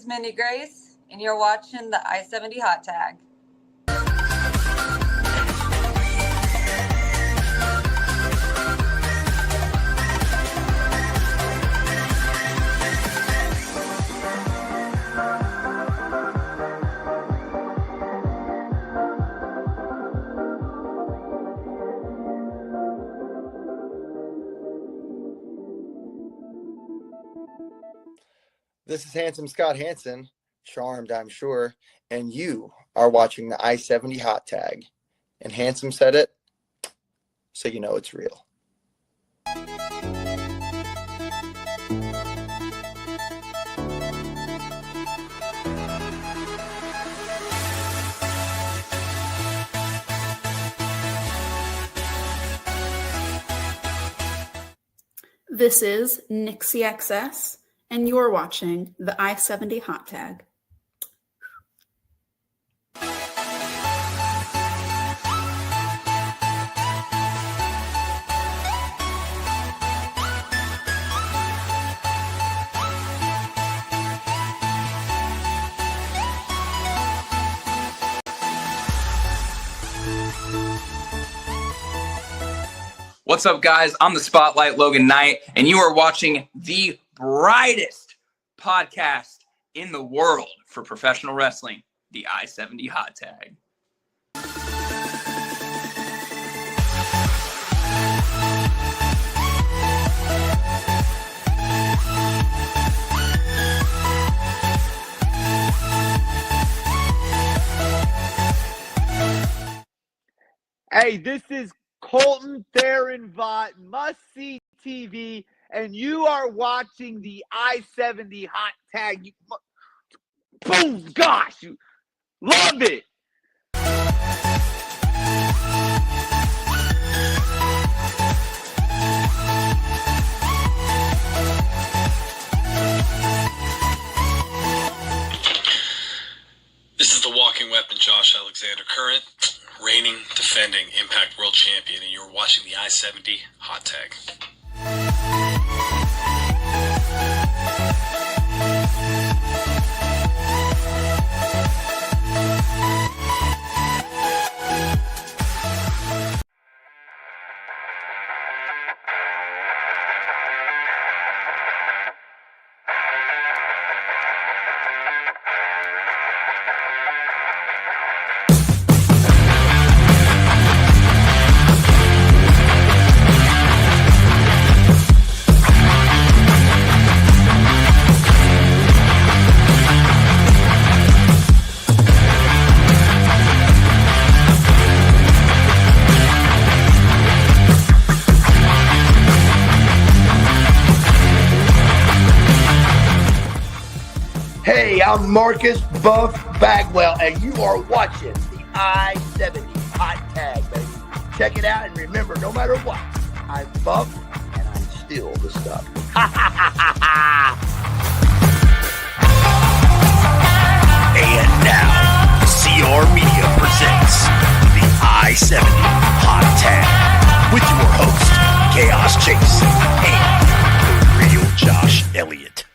is Mindy Grace, and you're watching the I-70 Hot Tag. This is Handsome Scott Hansen, charmed, I'm sure, and you are watching the I-70 Hot Tag. And Handsome said it, so you know it's real. This is Nixie XS, and you're watching the I-70 Hot Tag. What's up, guys? I'm the Spotlight Logan Knight, and you are watching the brightest podcast in the world for professional wrestling, the I-70 Hot Tag. Hey, this is Colton Theron Vaught, Must See TV, and you are watching the I-70 Hot Tag. Boom! Gosh, you love it. This is the walking weapon, Josh Alexander, current, reigning, defending Impact World Champion, and you're watching the I-70 Hot Tag. Hey, I'm Marcus Buff Bagwell, and you are watching the I-70 Hot Tag, baby. Check it out, and remember, no matter what, I'm buff, and I'm still the stuff. And now, CR Media presents the I-70 Hot Tag with your host, Chaos Chase, and the real Josh Elliott.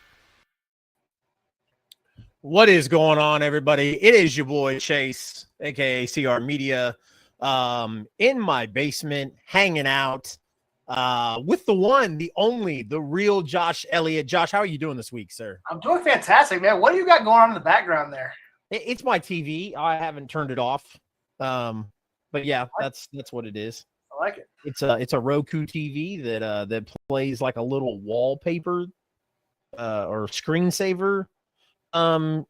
What is going on, everybody? It is your boy Chase, aka CR Media, in my basement, hanging out with the one, the only, the real Josh Elliott. Josh, how are you doing this week, sir? I'm doing fantastic, man. What do you got going on in the background there? It's my TV. I haven't turned it off, but yeah, that's what it is. I like it. It's a Roku TV that plays like a little wallpaper or screensaver thingamajigger.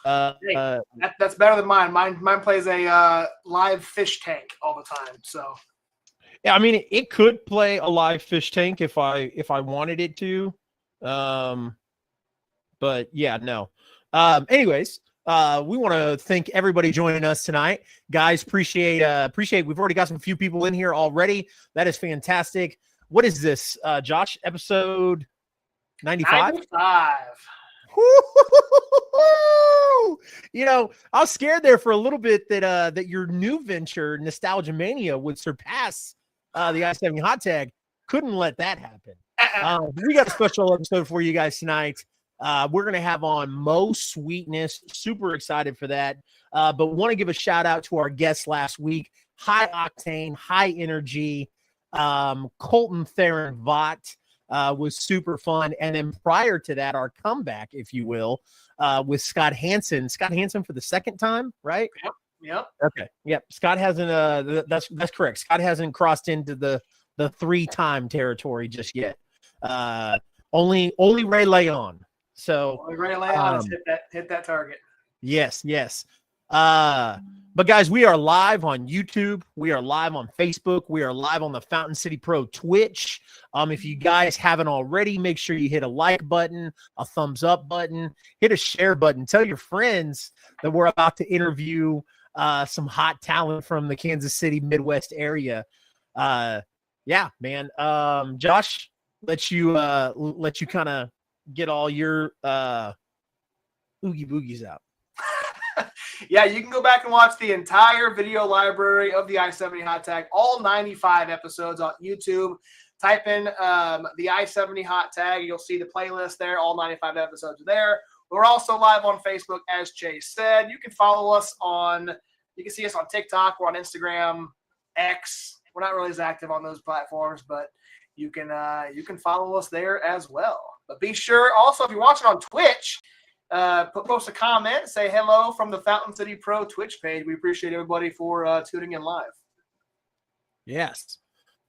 That's better than mine. Mine plays a live fish tank all the time. So yeah, I mean it could play a live fish tank if I wanted it to. But yeah, no. Anyways, we want to thank everybody joining us tonight, guys. Appreciate. We've already got some few people in here already. That is fantastic. What is this, Josh? Episode 95? 95. You know, I was scared there for a little bit that your new venture, Nostalgia Mania, would surpass the I-70 Hot Tag. Couldn't let that happen. We got a special episode for you guys tonight. We're going to have on Mo Sweetness. Super excited for that. But want to give a shout out to our guests last week. High octane, high energy. Colton Theron Vaught was super fun. And then prior to that, our comeback, if you will, with Scott Hansen. Scott Hansen for the second time, right? Yep. Okay. Yep. Scott hasn't that's correct. Scott hasn't crossed into the 3-time territory just yet. Only Ray Leon. So Ray Leon has hit that target. yes. But guys, we are live on YouTube. We are live on Facebook. We are live on the Fountain City Pro Twitch. If you guys haven't already, make sure you hit a like button, a thumbs up button, hit a share button. Tell your friends that we're about to interview some hot talent from the Kansas City Midwest area. Yeah, man. Josh, let you kind of get all your oogie boogies out. Yeah, you can go back and watch the entire video library of the I-70 Hot Tag, all 95 episodes on YouTube. Type in the I-70 Hot Tag. You'll see the playlist there. All 95 episodes are there. We're also live on Facebook, as Chase said. You can follow us you can see us on TikTok. We're on Instagram, X. We're not really as active on those platforms, but you can follow us there as well. But be sure also, if you're watching on Twitch, post a comment, say hello from the Fountain City Pro Twitch page. We appreciate everybody for tuning in live. Yes,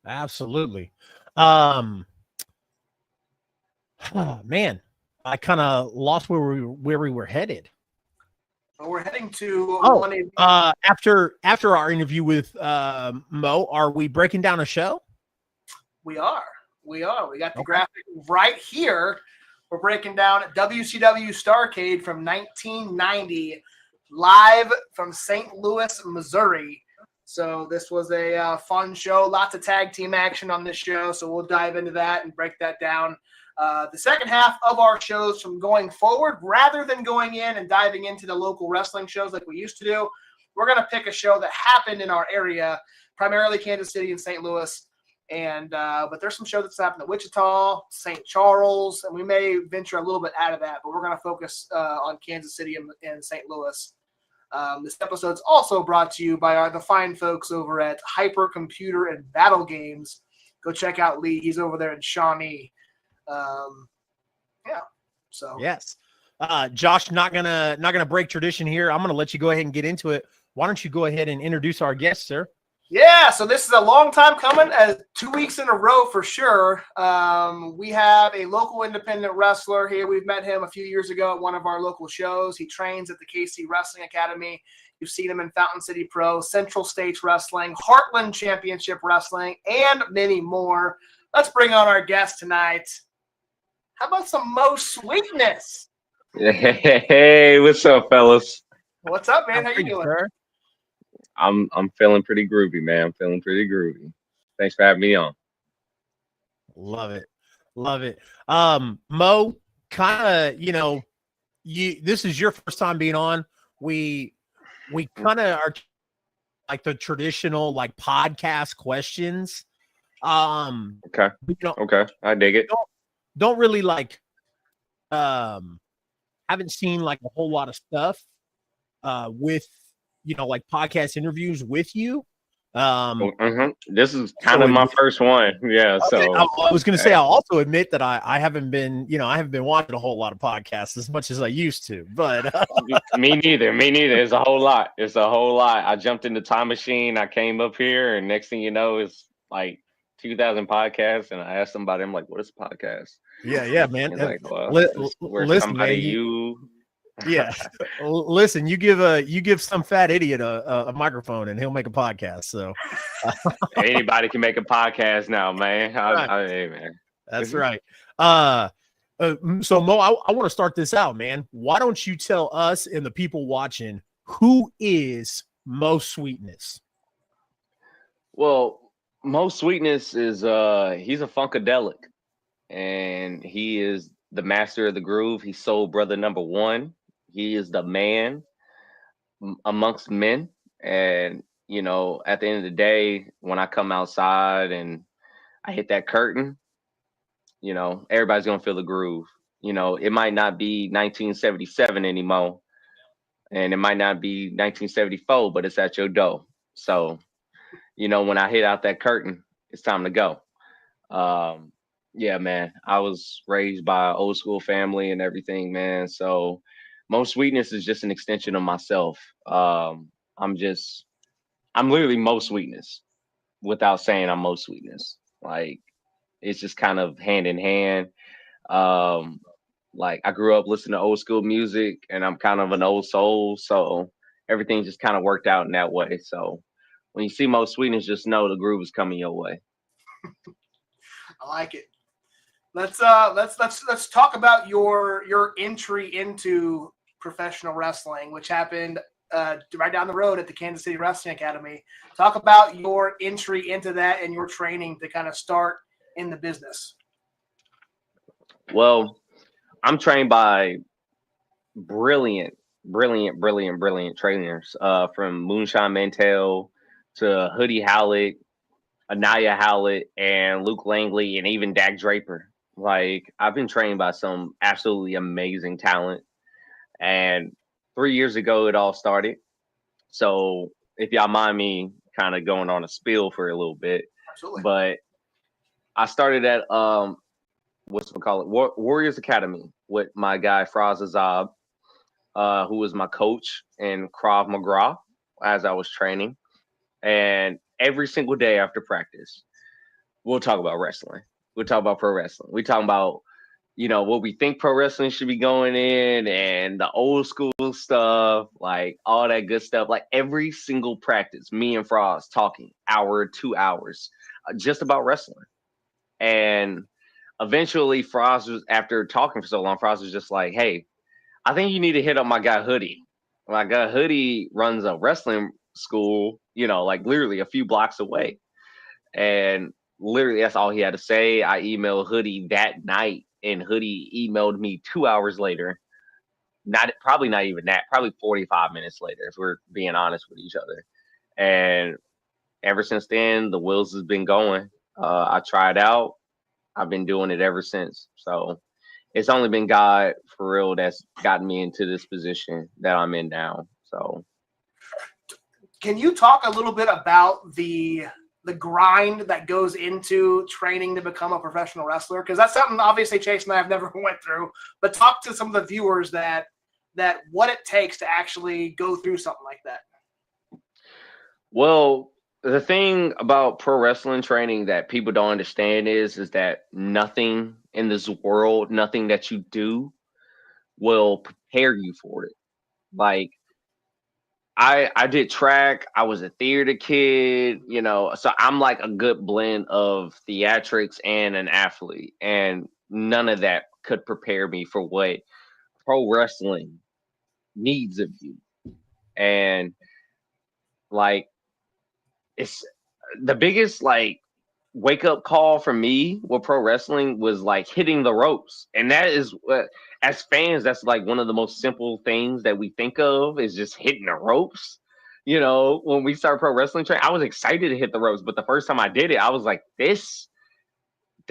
absolutely. Oh, man, I kind of lost where we were headed. Well, we're heading to after our interview with Mo, are we breaking down a show? We are. We got the graphic right here. We're breaking down WCW Starrcade from 1990, live from St. Louis, Missouri. So this was a fun show. Lots of tag team action on this show. So we'll dive into that and break that down. The second half of our shows from going forward, rather than going in and diving into the local wrestling shows like we used to do, we're going to pick a show that happened in our area, primarily Kansas City and St. Louis. And but there's some shows that's happened in Wichita, St. Charles, and we may venture a little bit out of that, but we're going to focus on Kansas City and St. Louis. This episode's also brought to you by the fine folks over at Hyper Computer and Battle Games. Go check out Lee. He's over there in Shawnee. Yeah. So yes. Josh, not gonna break tradition here. I'm gonna let you go ahead and get into it. Why don't you go ahead and introduce our guest, sir? Yeah, so this is a long time coming, 2 weeks in a row for sure. We have a local independent wrestler here. We've met him a few years ago at one of our local shows. He trains at the KC Wrestling Academy. You've seen him in Fountain City Pro, Central States Wrestling, Heartland Championship Wrestling, and many more. Let's bring on our guest tonight. How about some Mo Sweetness? Hey, what's up, fellas? What's up, man? How you doing? Sir? I'm feeling pretty groovy, man. I'm feeling pretty groovy. Thanks for having me on. Love it. Mo, kind of, this is your first time being on. We kind of are like the traditional like podcast questions. Okay. Okay. I dig it. Don't really like haven't seen like a whole lot of stuff with like podcast interviews with you. This is kind of my first one. Yeah. Okay. So I was going to say, I'll also admit that I haven't been, I haven't been watching a whole lot of podcasts as much as I used to, but me neither. It's a whole lot. I jumped in the time machine. I came up here, and next thing you know, it's like 2,000 podcasts. And I asked somebody, I'm like, what is a podcast? Yeah, man. Like, well, listen, man, yeah. Listen, you give some fat idiot a microphone and he'll make a podcast. So anybody can make a podcast now, man. Hey, man. That's right. So Mo, I want to start this out, man. Why don't you tell us and the people watching who is Mo Sweetness? Well, Mo Sweetness is he's a funkadelic, and he is the master of the groove. He's soul brother number one. He is the man amongst men. And, at the end of the day, when I come outside and I hit that curtain, everybody's going to feel the groove. You know, it might not be 1977 anymore, and it might not be 1974, but it's at your door. So, you know, when I hit out that curtain, it's time to go. Yeah, man, I was raised by an old school family and everything, man. So Mo Sweetness is just an extension of myself. I'm literally Mo Sweetness without saying I'm Mo Sweetness. Like, it's just kind of hand in hand. Like, I grew up listening to old school music, and I'm kind of an old soul, so everything just kind of worked out in that way. So when you see Mo Sweetness, just know the groove is coming your way. I like it. Let's talk about your entry into professional wrestling, which happened right down the road at the Kansas City Wrestling Academy. Talk about your entry into that and your training to kind of start in the business. Well, I'm trained by brilliant trainers, from Moonshine Mantel to Hoodie Howlett, Anaya Howlett, and Luke Langley, and even Dak Draper. Like, I've been trained by some absolutely amazing talent. And 3 years ago, it all started. So if y'all mind me kind of going on a spiel for a little bit. Absolutely. But I started at Warriors Academy with my guy Fraz Azab, who was my coach in Krav Maga as I was training. And every single day after practice, we'll talk about wrestling. We'll talk about pro wrestling. We talk about, you know, what we think pro wrestling should be going in and the old school stuff, like all that good stuff. Like, every single practice, me and Frost talking hour, 2 hours, just about wrestling. And eventually Frost was, after talking for so long, Frost was just like, hey, I think you need to hit up my guy Hoodie. My guy Hoodie runs a wrestling school, you know, like literally a few blocks away. And literally that's all he had to say. I emailed Hoodie that night, and Hoodie emailed me 2 hours later. Probably not even that, probably 45 minutes later, if we're being honest with each other. And ever since then, the wheels has been going. I tried out. I've been doing it ever since. So it's only been God for real that's gotten me into this position that I'm in now. So can you talk a little bit about the grind that goes into training to become a professional wrestler? Because that's something obviously Chase and I have never went through, but talk to some of the viewers that what it takes to actually go through something like that. Well, the thing about pro wrestling training that people don't understand is that nothing in this world, nothing that you do will prepare you for it. Like, I did track. I was a theater kid, you know, so I'm like a good blend of theatrics and an athlete. And none of that could prepare me for what pro wrestling needs of you. And like, it's the biggest like wake up call for me with pro wrestling was like hitting the ropes. And that is what, as fans, that's like one of the most simple things that we think of, is just hitting the ropes. You know, when we started pro wrestling training, I was excited to hit the ropes, but the first time I did it, I was like, this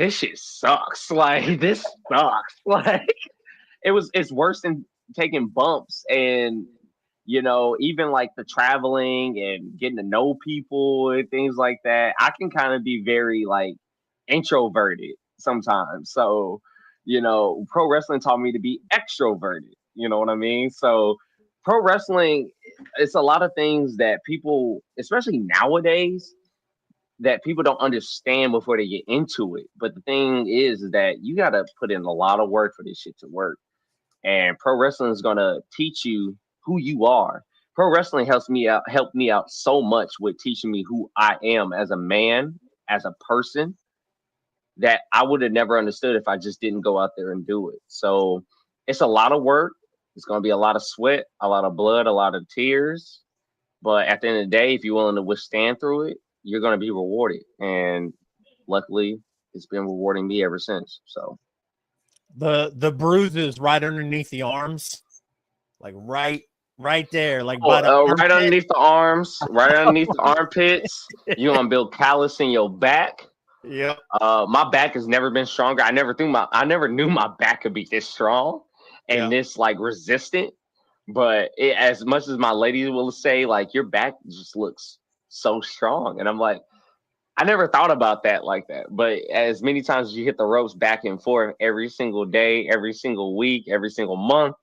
shit sucks. Like, this sucks. Like, it's worse than taking bumps. And, you know, even like the traveling and getting to know people and things like that, I can kind of be very like introverted sometimes. So, you know, pro wrestling taught me to be extroverted. You know what I mean? So pro wrestling, it's a lot of things that people, especially nowadays, that people don't understand before they get into it. But the thing is that you got to put in a lot of work for this shit to work. And pro wrestling is going to teach you who you are. Pro wrestling helped me out so much with teaching me who I am as a man, as a person, that I would have never understood if I just didn't go out there and do it. So it's a lot of work. It's going to be a lot of sweat, a lot of blood, a lot of tears. But at the end of the day, if you're willing to withstand through it, you're going to be rewarded. And luckily, it's been rewarding me ever since. So the bruises right underneath the arms, like right there, like right underneath the arms, right underneath the armpits. You're going to build callus in your back. Yeah. My back has never been stronger. I never knew my back could be this strong and this like resistant. But as much as my ladies will say, like, your back just looks so strong, and I'm like, I never thought about that like that. But as many times as you hit the ropes back and forth every single day, every single week, every single month,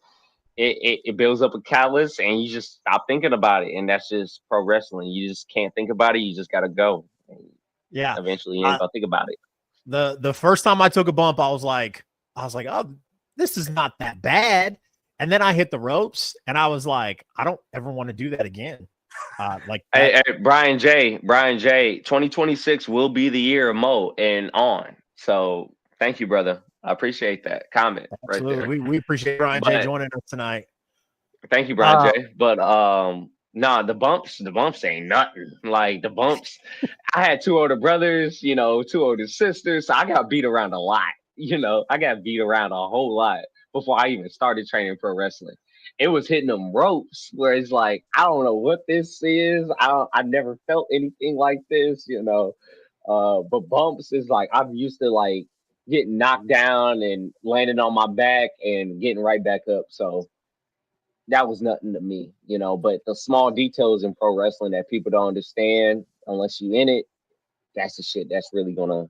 it builds up a callus, and you just stop thinking about it. And that's just pro wrestling. You just can't think about it. You just got to go. Yeah. Eventually, you ain't gonna think about it. The first time I took a bump, I was like, oh, this is not that bad. And then I hit the ropes, and I was like, I don't ever want to do that again. Hey, Brian J, 2026 will be the year of Mo and on. So thank you, brother. I appreciate that comment. Absolutely. Right there. We appreciate Brian J joining us tonight. Thank you, Brian J. But nah, the bumps ain't nothing. Like the bumps, I had 2 older brothers, 2 older sisters. So I got beat around a lot. I got beat around a whole lot before I even started training pro wrestling. It was hitting them ropes where it's like, I don't know what this is. I never felt anything like this, but bumps is like, I'm used to like getting knocked down and landing on my back and getting right back up. So that was nothing to me, but the small details in pro wrestling that people don't understand unless you in it, that's the shit that's really gonna,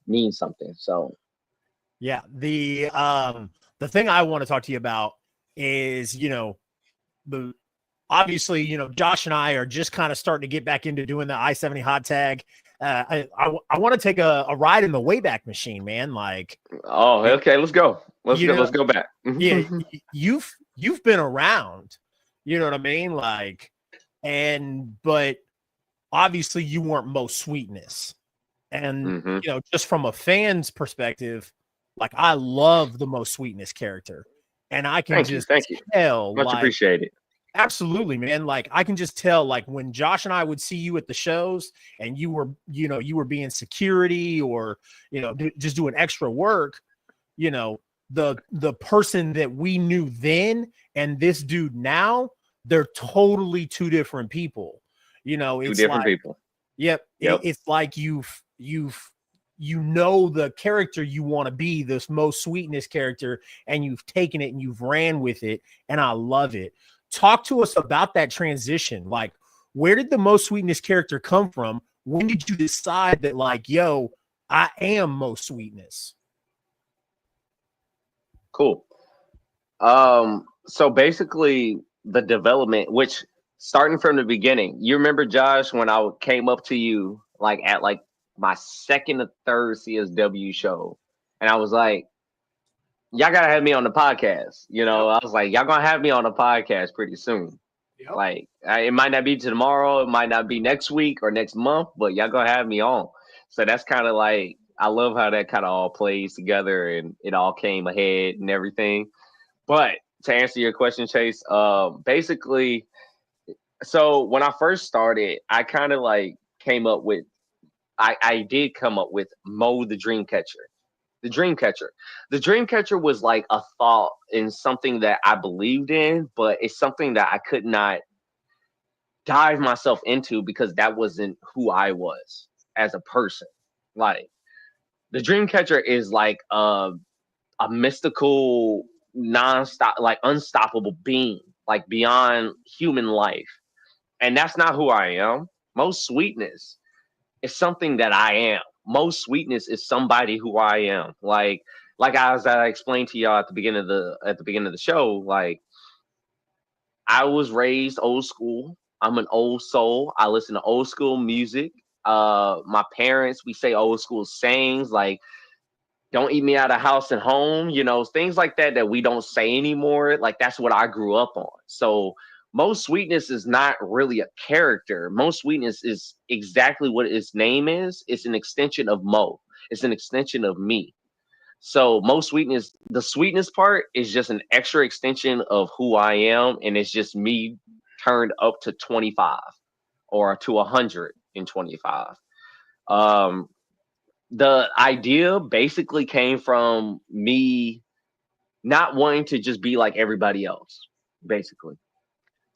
mean something. So yeah, the thing I want to talk to you about is, obviously, Josh and I are just kind of starting to get back into doing the I-70 hot tag. I want to take a ride in the Wayback Machine, man. Like, oh, okay, let's go. Let's go back. Yeah, you've been around, you know what I mean? Like, but obviously you weren't Mo Sweetness. And, just from a fan's perspective, like, I love the Mo Sweetness character. And I can thank you. Tell. Much appreciated. Absolutely, man. Like, I can just tell, like, when Josh and I would see you at the shows and you were being security or, just doing extra work, the person that we knew then and this dude now, they're totally 2 different people. It's 2 different people. Yep. It's like the character you want to be, this Mo Sweetness character, and you've taken it and you've ran with it, and I love it. Talk to us about that transition. Like, where did the Mo Sweetness character come from? When did you decide that, like, yo, I am Mo Sweetness? Cool. So basically the development, which starting from the beginning, you remember, Josh, when I came up to you, like at like my 2nd or 3rd CSW show, and I was like, y'all gotta have me on the podcast. I was like, y'all gonna have me on the podcast pretty soon. Yep. Like, it might not be tomorrow, it might not be next week or next month, but y'all gonna have me on. So that's kind of like, I love how that kind of all plays together and it all came ahead and everything. But to answer your question, Chase, basically, so when I first started, I kind of like came up with, I did come up with Mo the Dreamcatcher. The Dreamcatcher. The Dreamcatcher was like a thought and something that I believed in, but it's something that I could not dive myself into because that wasn't who I was as a person. Like, the Dreamcatcher is like a mystical, non-stop, like unstoppable being, like beyond human life. And that's not who I am. Mo Sweetness is something that I am. Mo Sweetness is somebody who I am. Like as I explained to y'all at the beginning of the show, like, I was raised old school. I'm an old soul. I listen to old school music. My parents, we say old school sayings like, don't eat me out of house and home, things like that we don't say anymore. Like, that's what I grew up on. So Mo Sweetness is not really a character. Mo Sweetness is exactly what its name is. It's an extension of Mo. It's an extension of me. So Mo Sweetness, the sweetness part is just an extra extension of who I am. And it's just me turned up to 25 or to 125. The idea basically came from me not wanting to just be like everybody else, basically.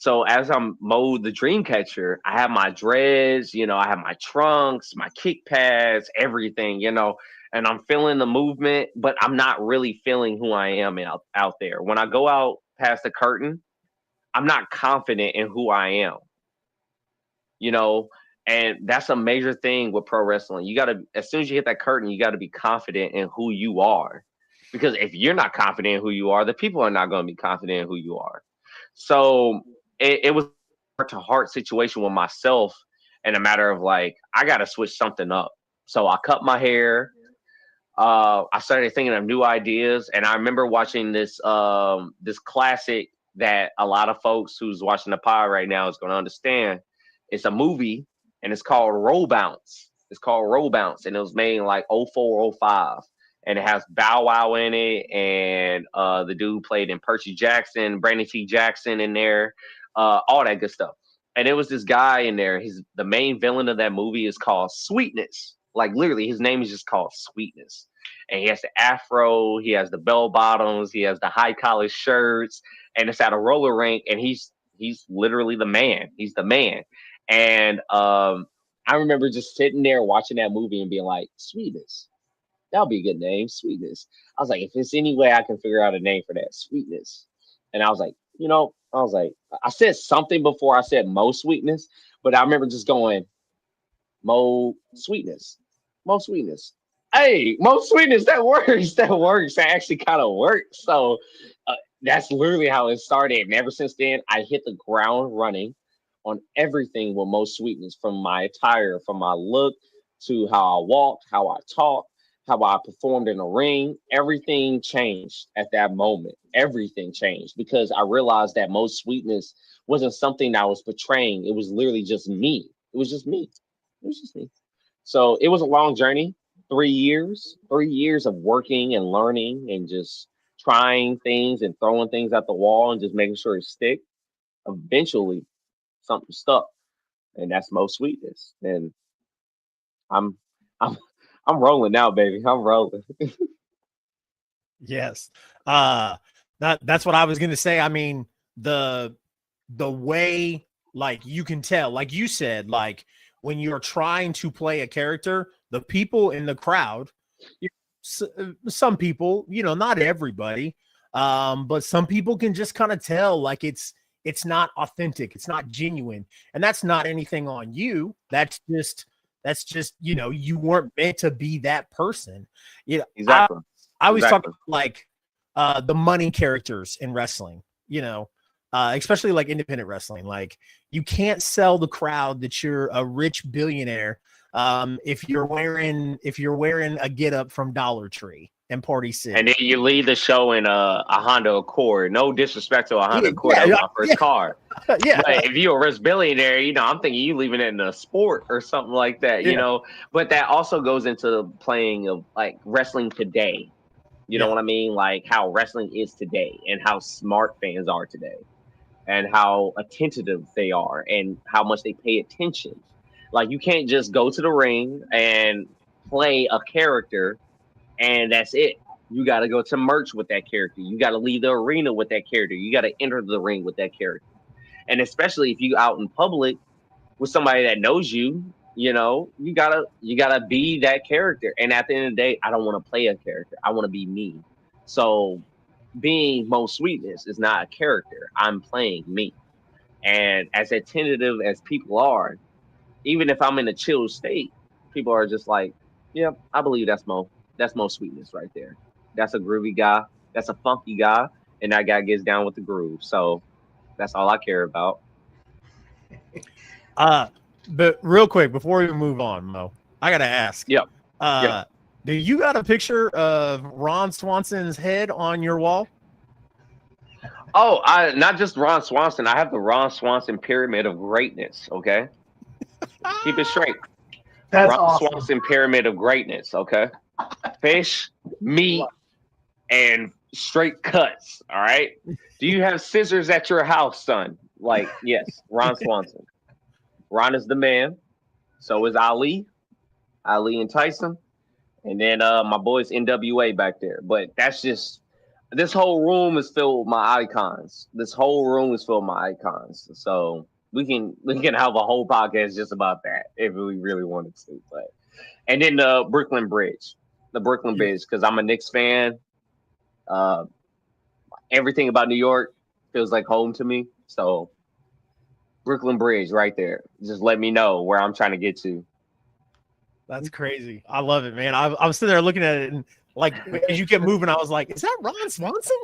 So as I'm mowed the dream catcher, I have my dreads, I have my trunks, my kick pads, everything, and I'm feeling the movement, but I'm not really feeling who I am out there. When I go out past the curtain, I'm not confident in who I am, and that's a major thing with pro wrestling. You got to, as soon as you hit that curtain, you got to be confident in who you are, because if you're not confident in who you are, the people are not going to be confident in who you are. So it was a heart-to-heart situation with myself, and a matter of like, I got to switch something up. So I cut my hair. I started thinking of new ideas, and I remember watching this classic that a lot of folks who's watching the pod right now is going to understand. It's a movie, and it's called Roll Bounce. And it was made in like 04, 05. And it has Bow Wow in it, and the dude played in Percy Jackson, Brandon T. Jackson in there, all that good stuff. And it was this guy in there. The main villain of that movie is called Sweetness. Like literally, his name is just called Sweetness. And he has the afro, he has the bell bottoms, he has the high collar shirts, and it's at a roller rink. And he's literally the man. He's the man. And I remember just sitting there watching that movie and being like, Sweetness. That'll be a good name, Sweetness. I was like, if there's any way I can figure out a name for that, Sweetness. And I was like, I said something before I said Mo Sweetness, but I remember just going, Mo Sweetness. Hey, Mo Sweetness, that works. That actually kind of works. So that's literally how it started. And ever since then, I hit the ground running on everything with Mo Sweetness, from my attire, from my look, to how I walked, how I talked, how I performed in the ring. Everything changed at that moment. Everything changed because I realized that Mo Sweetness wasn't something that I was portraying. It was literally just me. It was just me. So it was a long journey, 3 years of working and learning and just trying things and throwing things at the wall and just making sure it stick. Eventually, something stuck, and that's Mo Sweetness. And I'm rolling now, baby. I'm rolling. Yes. That's what I was going to say. I mean, the way, like, you can tell, like you said, like when you're trying to play a character, the people in the crowd, some people, not everybody, but some people can just kind of tell, like, it's not authentic. It's not genuine. And that's not anything on you. That's just, you weren't meant to be that person. Exactly. I always talk about, like, the money characters in wrestling, especially like independent wrestling. Like, you can't sell the crowd that you're a rich billionaire if you're wearing a get up from Dollar Tree and Party City. And then you leave the show in a Honda Accord. No disrespect to a Honda Accord. That was my first car. Yeah. But if you're a rich billionaire, I'm thinking you leaving it in a sport or something like that, But that also goes into playing of like wrestling today. You know what I mean? Like how wrestling is today and how smart fans are today and how attentive they are and how much they pay attention. Like, you can't just go to the ring and play a character and that's it. You got to go to merch with that character. You got to leave the arena with that character. You got to enter the ring with that character. And especially if you out in public with somebody that knows you, you gotta be that character. And at the end of the day, I don't want to play a character. I want to be me. So being Mo Sweetness is not a character. I'm playing me. And as attentive as people are, even if I'm in a chill state, people are just like, yeah, I believe that's Mo. That's Mo Sweetness right there. That's a groovy guy. That's a funky guy. And that guy gets down with the groove. So that's all I care about. But real quick, before we move on, Mo, I got to ask. Yep. Do you got a picture of Ron Swanson's head on your wall? Oh, not just Ron Swanson. I have the Ron Swanson Pyramid of Greatness, okay? Keep it straight. That's Ron awesome. Swanson Pyramid of Greatness, okay? Fish, meat, and straight cuts, all right? Do you have scissors at your house, son? Like, yes, Ron Swanson. Ron is the man. So is Ali and Tyson. And then my boys NWA back there. But that's just this whole room is filled with my icons. This whole room is filled with my icons. So we can have a whole podcast just about that if we really wanted to. But and then the Brooklyn Bridge, because I'm a Knicks fan. Everything about New York feels like home to me. So Brooklyn Bridge right there. Just let me know where I'm trying to get to. That's crazy. I love it, man. I was sitting there looking at it, and like as you kept moving, I was like, "Is that Ron Swanson?"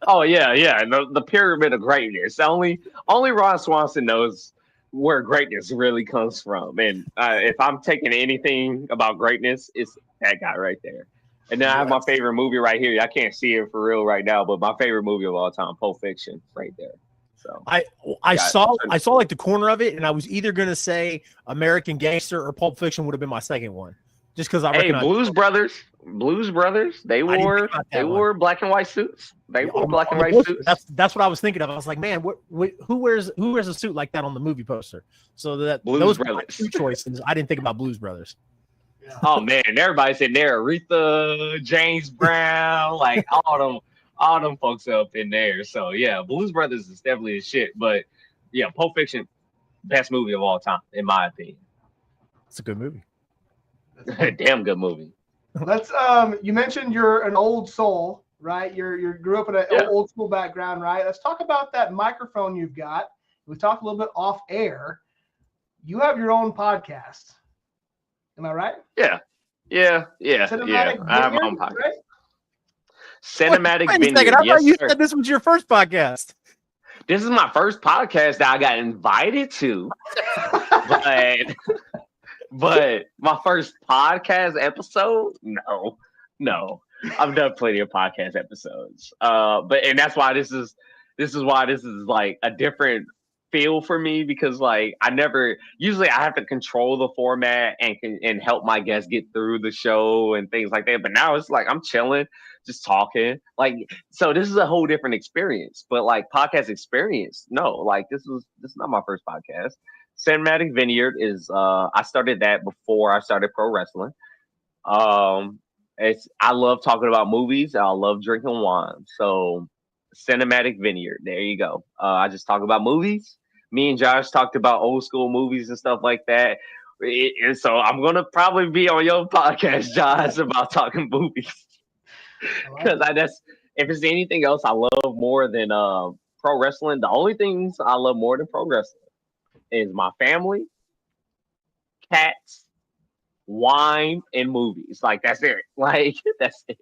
Oh yeah. The pyramid of greatness. Only Ron Swanson knows where greatness really comes from. And if I'm taking anything about greatness, it's that guy right there. And then I have my favorite movie right here. I can't see it for real right now, but my favorite movie of all time, Pulp Fiction, right there. So I saw like the corner of it, and I was either gonna say American Gangster or Pulp Fiction would have been my second one, just because I recognize Blues Brothers. They wore black and white suits. They wore black and white suits. That's what I was thinking of. I was like, man, who wears a suit like that on the movie poster? So that Blues those Brothers. were my two choices. I didn't think about Blues Brothers. Oh man, everybody's in there. Aretha, James Brown, like all them folks up in there. So yeah, Blues Brothers is definitely a shit. But yeah, Pulp Fiction, best movie of all time, in my opinion. It's a good movie. Damn good movie. Let's you mentioned you're an old soul, right? You grew up in an old school background, right? Let's talk about that microphone you've got. We talked a little bit off air. You have your own podcast. Am I right? Yeah. Cinematic I have my Vineyard, own podcast. right? Cinematic Wait a Vineyard. second. I Yes, thought you sir. said this was your first podcast. This is my first podcast that I got invited to. but my first podcast episode, no. I've done plenty of podcast episodes. And that's why this is like a different feel for me, because like usually I have to control the format and help my guests get through the show and things like that. But now it's like I'm chilling, just talking. Like, so this is a whole different experience. But like podcast experience, no, like this is not my first podcast. Cinematic Vineyard is I started that before I started pro wrestling. I love talking about movies. I love drinking wine. So Cinematic Vineyard, there you go. I just talk about movies. Me and Josh talked about old school movies and stuff like that. And so I'm gonna probably be on your podcast, Josh, about talking movies. Because if it's anything else I love more than pro wrestling, the only things I love more than pro wrestling is my family, cats, wine, and movies. Like that's it. Like that's it.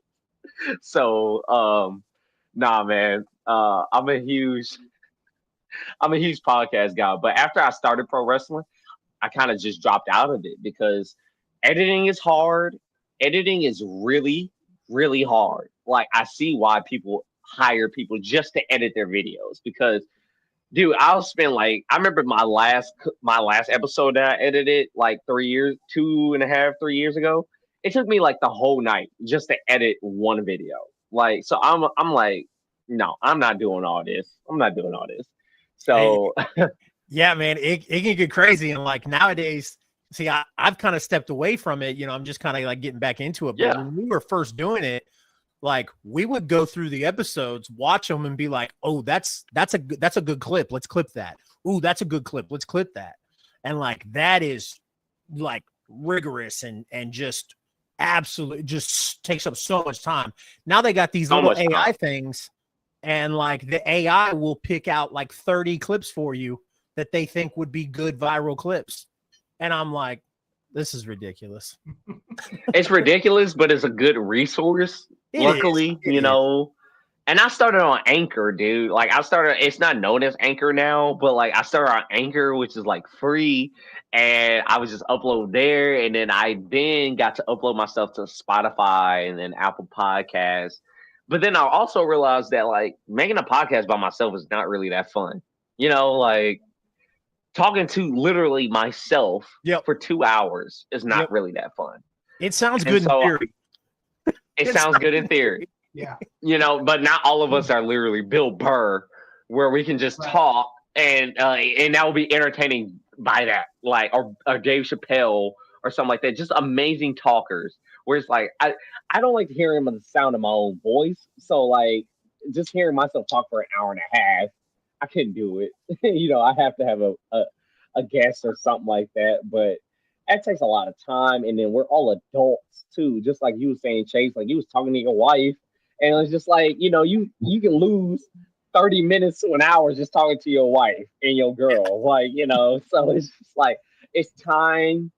So nah, man. I'm a huge podcast guy. But after I started pro wrestling, I kind of just dropped out of it because editing is hard. Editing is really, really hard. Like I see why people hire people just to edit their videos, because dude, I'll spend I remember my last episode that I edited like 3 years, 2.5, 3 years ago. It took me like the whole night just to edit one video. Like, so I'm like, no, I'm not doing all this. So yeah, man, it can get crazy. And like nowadays, see, I've kind of stepped away from it. I'm just kind of like getting back into it. But when we were first doing it, like we would go through the episodes, watch them, and be like, "Oh, that's a good clip. Let's clip that. Ooh, that's a good clip. Let's clip that." And like that is like rigorous and just absolutely just takes up so much time. Now they got these little AI things, and like the AI will pick out like 30 clips for you that they think would be good viral clips, and I'm like, this is ridiculous. It's ridiculous, but it's a good resource. Luckily, and I started on Anchor, dude. Like it's not known as Anchor now, but like I started on Anchor, which is like free, and I was just upload there, and then I got to upload my stuff to Spotify and then Apple Podcasts. But then I also realized that like making a podcast by myself is not really that fun. Like talking to literally myself for 2 hours is not really that fun. It sounds good in theory. It sounds good in theory. Yeah. But not all of us are literally Bill Burr, where we can just talk and that will be entertaining by that, like or Dave Chappelle or something like that. Just amazing talkers where it's like I don't like hearing the sound of my own voice. So like just hearing myself talk for an hour and a half, I couldn't do it. I have to have a guest or something like that. But that takes a lot of time, and then we're all adults too. Just like you were saying, Chase, like you was talking to your wife, and it was just like you can lose 30 minutes to an hour just talking to your wife and your girl, so it's just like it's time.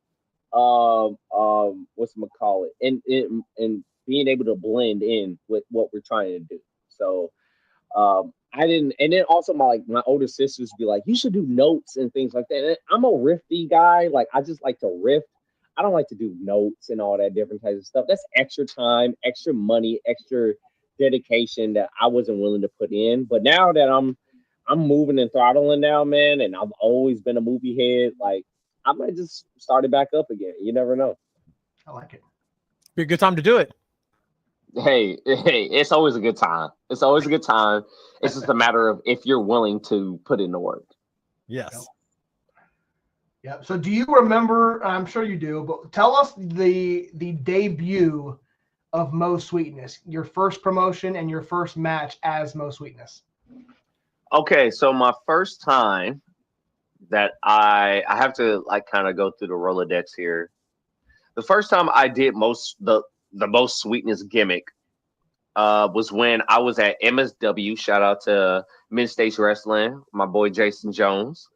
Whatchamacallit, and being able to blend in with what we're trying to do. So I didn't, and then also my older sisters be like, you should do notes and things like that. And I'm a riffy guy, like I just like to riff. I don't like to do notes and all that different types of stuff. That's extra time, extra money, extra dedication that I wasn't willing to put in. But now that I'm moving and throttling now, man, and I've always been a movie head, like I might just start it back up again. You never know. I like it. Be a good time to do it. Hey, it's always a good time. It's always a good time. It's just a matter of if you're willing to put in the work. Yes. Yeah. So do you remember, I'm sure you do, but tell us the debut of Mo Sweetness, your first promotion and your first match as Mo Sweetness. Okay, so my first time that I have to kind of go through the Rolodex here. The first time I did the Most Sweetness gimmick was when I was at MSW. Shout out to Mid States Wrestling, my boy Jason Jones.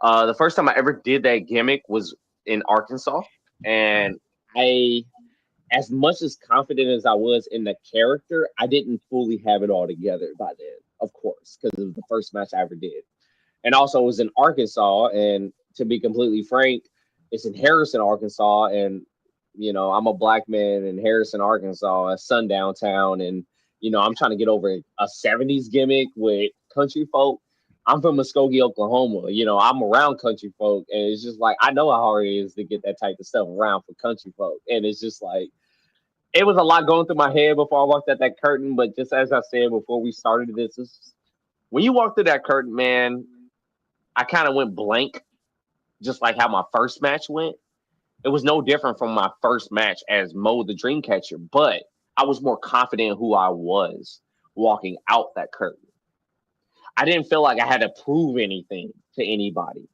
The first time I ever did that gimmick was in Arkansas, and as much as confident as I was in the character, I didn't fully have it all together by then, of course, because it was the first match I ever did. And also it was in Arkansas, and to be completely frank, it's in Harrison, Arkansas, and I'm a black man in Harrison, Arkansas, a sundown town, and I'm trying to get over a 70s gimmick with country folk. I'm from Muskogee, Oklahoma. I'm around country folk, and it's just like I know how hard it is to get that type of stuff around for country folk, and it's just like it was a lot going through my head before I walked at that curtain. But just as I said before we started this, when you walk through that curtain, man, I kind of went blank, just like how my first match went. It was no different from my first match as Mo the Dreamcatcher, but I was more confident in who I was walking out that curtain. I didn't feel like I had to prove anything to anybody.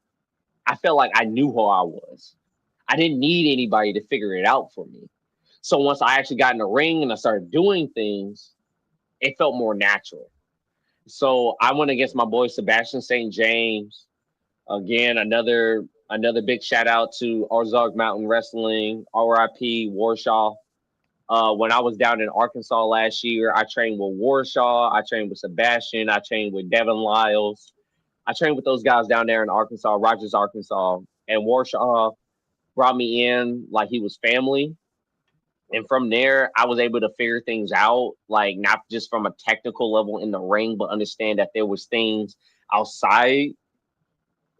I felt like I knew who I was. I didn't need anybody to figure it out for me. So once I actually got in the ring and I started doing things, it felt more natural. So I went against my boy Sebastian St. James. Again, another big shout out to Ozark Mountain Wrestling, RIP Warshaw. When I was down in Arkansas last year, I trained with Warshaw, I trained with Sebastian, I trained with Devin Lyles. I trained with those guys down there in Arkansas, Rogers, Arkansas. And Warshaw brought me in like he was family. And from there, I was able to figure things out, like not just from a technical level in the ring, but understand that there was things outside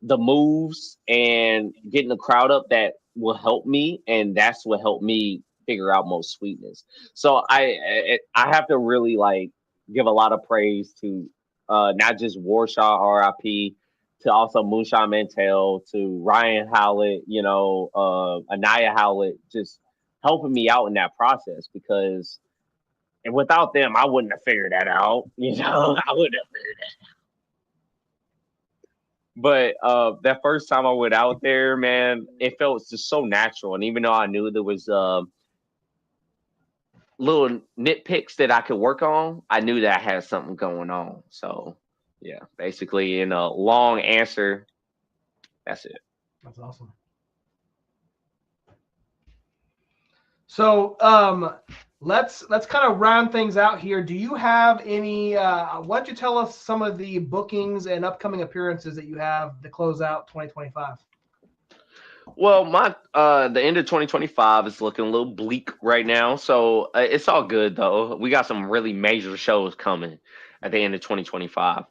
the moves and getting the crowd up that will help me. And that's what helped me figure out Most Sweetness. So I have to really give a lot of praise to not just Warshaw, RIP, to also Moonshine Mantel, to Ryan Howlett, Anaya Howlett, just helping me out in that process, because and without them, I wouldn't have figured that out. I wouldn't have figured that out. But that first time I went out there, man, it felt just so natural. And even though I knew there was little nitpicks that I could work on, I knew that I had something going on. So yeah, basically in a long answer, that's it. That's awesome. So let's kind of round things out here. Do you have any why don't you tell us some of the bookings and upcoming appearances that you have to close out 2025? Well, the end of 2025 is looking a little bleak right now, so it's all good though. We got some really major shows coming at the end of 2025.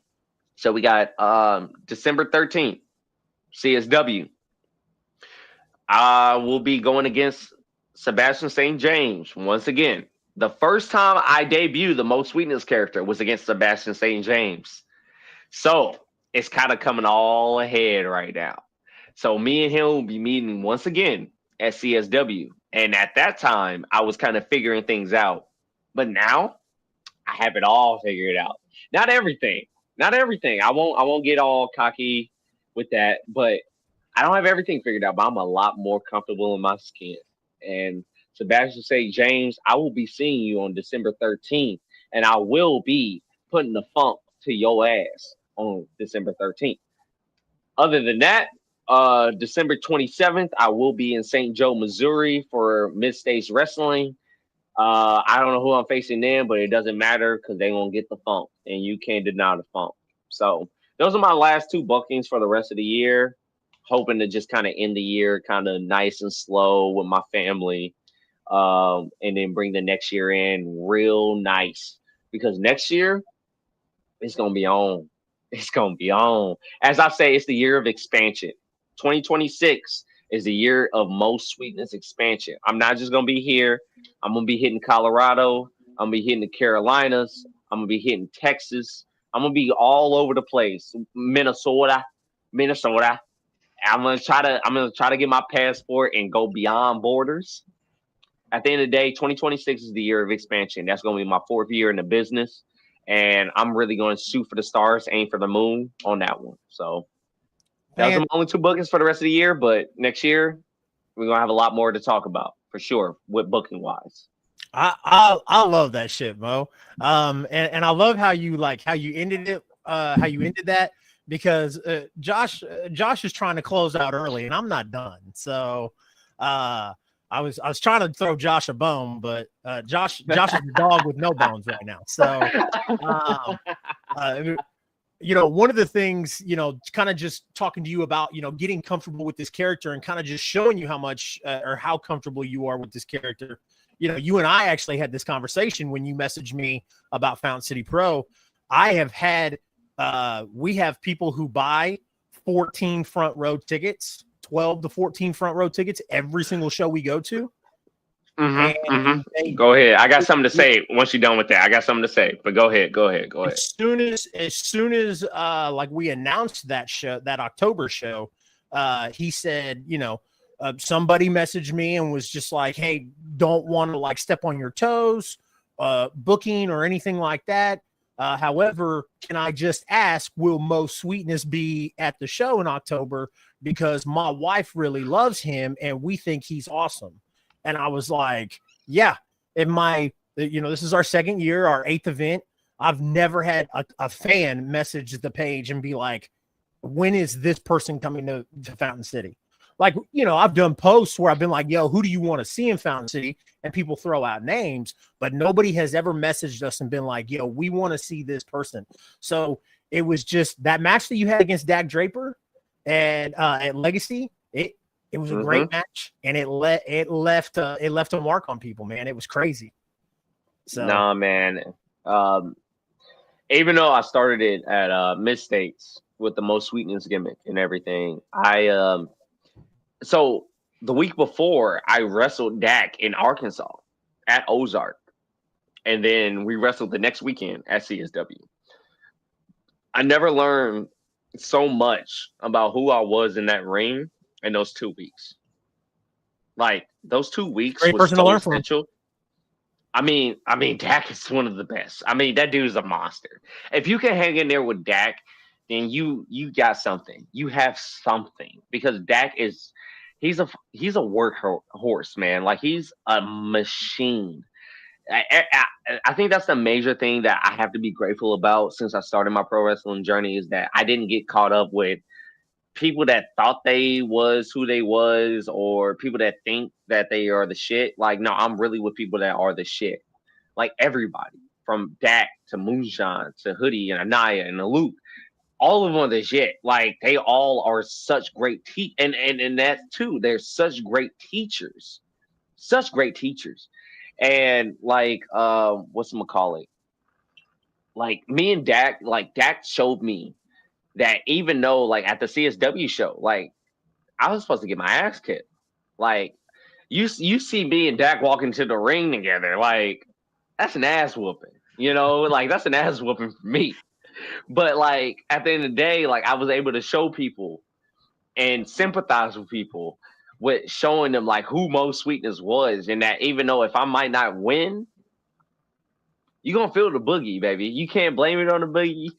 So we got December 13th, CSW. I will be going against Sebastian St. James once again. The first time I debuted the Most Sweetness character was against Sebastian St. James. So it's kind of coming all ahead right now. So me and him will be meeting once again at CSW. And at that time, I was kind of figuring things out. But now I have it all figured out. Not everything. I won't get all cocky with that, but I don't have everything figured out, but I'm a lot more comfortable in my skin. And Sebastian say, James, I will be seeing you on December 13th, and I will be putting the funk to your ass on December 13th. Other than that, December 27th, I will be in St. Joe, Missouri for Mid-States Wrestling. I don't know who I'm facing then, but it doesn't matter because they're going to get the funk, and you can't deny the funk. So those are my last 2 bookings for the rest of the year. Hoping to just kind of end the year kind of nice and slow with my family, and then bring the next year in real nice, because next year it's going to be on. It's going to be on. As I say, it's the year of expansion. 2026 is the year of Most Sweetness expansion. I'm not just going to be here. I'm going to be hitting Colorado. I'm going to be hitting the Carolinas. I'm going to be hitting Texas. I'm going to be all over the place. Minnesota. I'm gonna try to get my passport and go beyond borders. At the end of the day, 2026 is the year of expansion. That's gonna be my 4th year in the business, and I'm really going to shoot for the stars, aim for the moon on that one. So those are my only 2 bookings for the rest of the year. But next year we're gonna have a lot more to talk about for sure with booking wise. I love that shit, Mo. And I love how you ended it, how you ended that. Because Josh is trying to close out early, and I'm not done. So I was trying to throw Josh a bone, but Josh is a dog with no bones right now. So one of the things, kind of just talking to you about, getting comfortable with this character and kind of just showing you how much or how comfortable you are with this character. You and I actually had this conversation when you messaged me about Fountain City Pro. I have had we have people who buy 14 front row tickets, 12 to 14 front row tickets every single show we go to. Go ahead. I got something to say once you're done with that. I got something to say, but go ahead. As soon as like we announced that show, that October show, he said, somebody messaged me and was just like, hey, don't want to like step on your toes, booking or anything like that. However, can I just ask, will Most Sweetness be at the show in October? Because my wife really loves him and we think he's awesome. And I was like, yeah, this is our 2nd year, our 8th event. I've never had a fan message the page and be like, when is this person coming to Fountain City? Like, I've done posts where I've been like, yo, who do you want to see in Fountain City? And people throw out names, but nobody has ever messaged us and been like, yo, we want to see this person. So it was just that match that you had against Dak Draper and at Legacy. It was a great match, and it left a mark on people, man. It was crazy. So nah, man. Even though I started it at Mid-States with the Most Sweetness gimmick and everything, so the week before I wrestled Dak in Arkansas at Ozark, and then we wrestled the next weekend at CSW. I never learned so much about who I was in that ring in those 2 weeks. Like those 2 weeks great was person so to learn from. essential. I mean, Dak is one of the best. I mean, that dude is a monster. If you can hang in there with Dak, then you got something. You have something, because Dak is he's a workhorse, man. Like he's a machine. I think that's the major thing that I have to be grateful about since I started my pro wrestling journey, is that I didn't get caught up with people that thought they was who they was, or people that think that they are the shit. Like, no, I'm really with people that are the shit. Like everybody from Dak to Moonshine to Hoodie and Anaya and Luke, all of them are the shit. Like they all are such great and that too, they're such great teachers. And like whatchamacallit? Like me and Dak, like Dak showed me that even though like at the CSW show, like I was supposed to get my ass kicked. Like you see me and Dak walking to the ring together, like that's an ass whooping, like that's an ass whooping for me. But like at the end of the day, like I was able to show people and sympathize with people with showing them like who Mo Sweetness was, and that even though if I might not win, you're gonna feel the boogie, baby. You can't blame it on the boogie,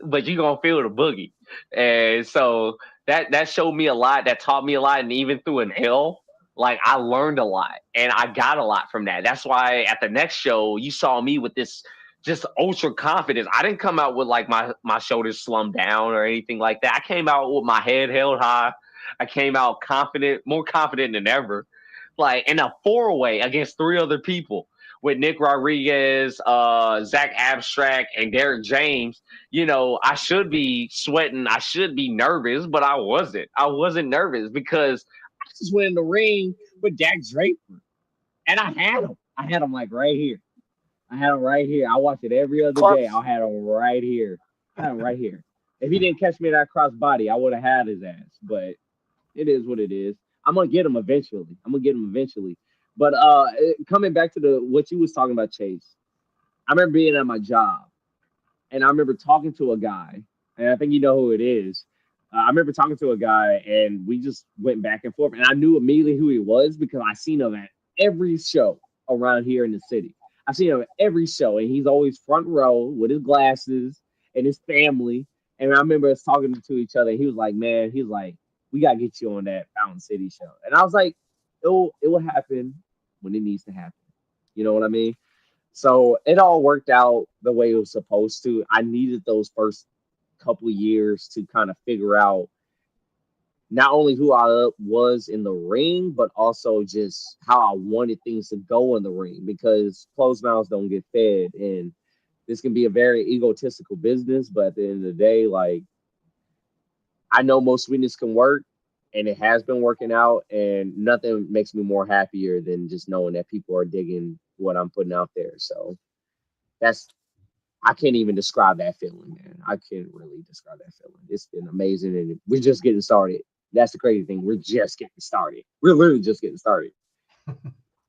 but you're gonna feel the boogie. And so that showed me a lot, that taught me a lot, and even through an L, like I learned a lot and I got a lot from that. That's why at the next show you saw me with this just ultra confidence. I didn't come out with like my shoulders slumped down or anything like that. I came out with my head held high. I came out confident, more confident than ever, like in a 4-way against 3 other people with Nick Rodriguez, Zach Abstract, and Derek James. You know, I should be sweating. I should be nervous, but I wasn't. I wasn't nervous because I just went in the ring with Jack Draper, and I had him. I had him like right here. I had him right here. I watch it every other day. I had him right here. I had him right here. If he didn't catch me in that cross body, I would have had his ass. But it is what it is. I'm gonna get him eventually. But coming back to what you was talking about, Chase, I remember being at my job, and I remember talking to a guy, and I think you know who it is. I remember talking to a guy, and we just went back and forth, and I knew immediately who he was because I seen him at every show around here in the city. I seen him at every show, and he's always front row with his glasses and his family. And I remember us talking to each other. And he was like, "Man, he's like, we gotta get you on that Fountain City show." And I was like, it will happen when it needs to happen. You know what I mean? So it all worked out the way it was supposed to. I needed those first couple of years to kind of figure out not only who I was in the ring, but also just how I wanted things to go in the ring, because closed mouths don't get fed. And this can be a very egotistical business, but at the end of the day, like, I know Mo Sweetness can work, and it has been working out, and nothing makes me more happier than just knowing that people are digging what I'm putting out there. So I can't even describe that feeling, man. I can't really describe that feeling. It's been amazing, and we're just getting started. That's the crazy thing. We're just getting started. We're literally just getting started.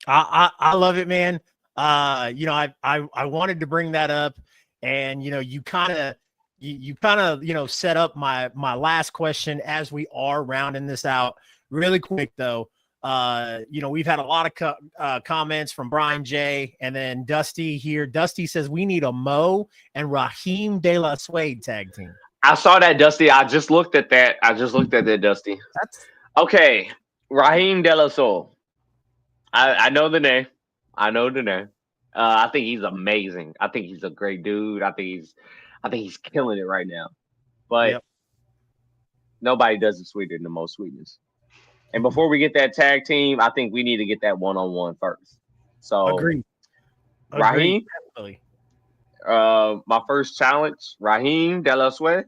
I love it, man. You know, I wanted to bring that up, and you know, you kind of you know, set up my last question as we are rounding this out really quick though. You know, we've had a lot of comments from Brian J, and then Dusty here. Dusty says we need a Mo and Raheem De La Suede tag team. I saw that, Dusty. I just looked at that. Dusty. Okay. Raheem De La Suede. I know the name. I think he's amazing. I think he's a great dude. I think he's killing it right now. But nobody does it sweeter than Mo Sweetness. And before we get that tag team, I think we need to get that one-on-one first. So Agreed. Raheem, definitely. My first challenge, Raheem De La Suede.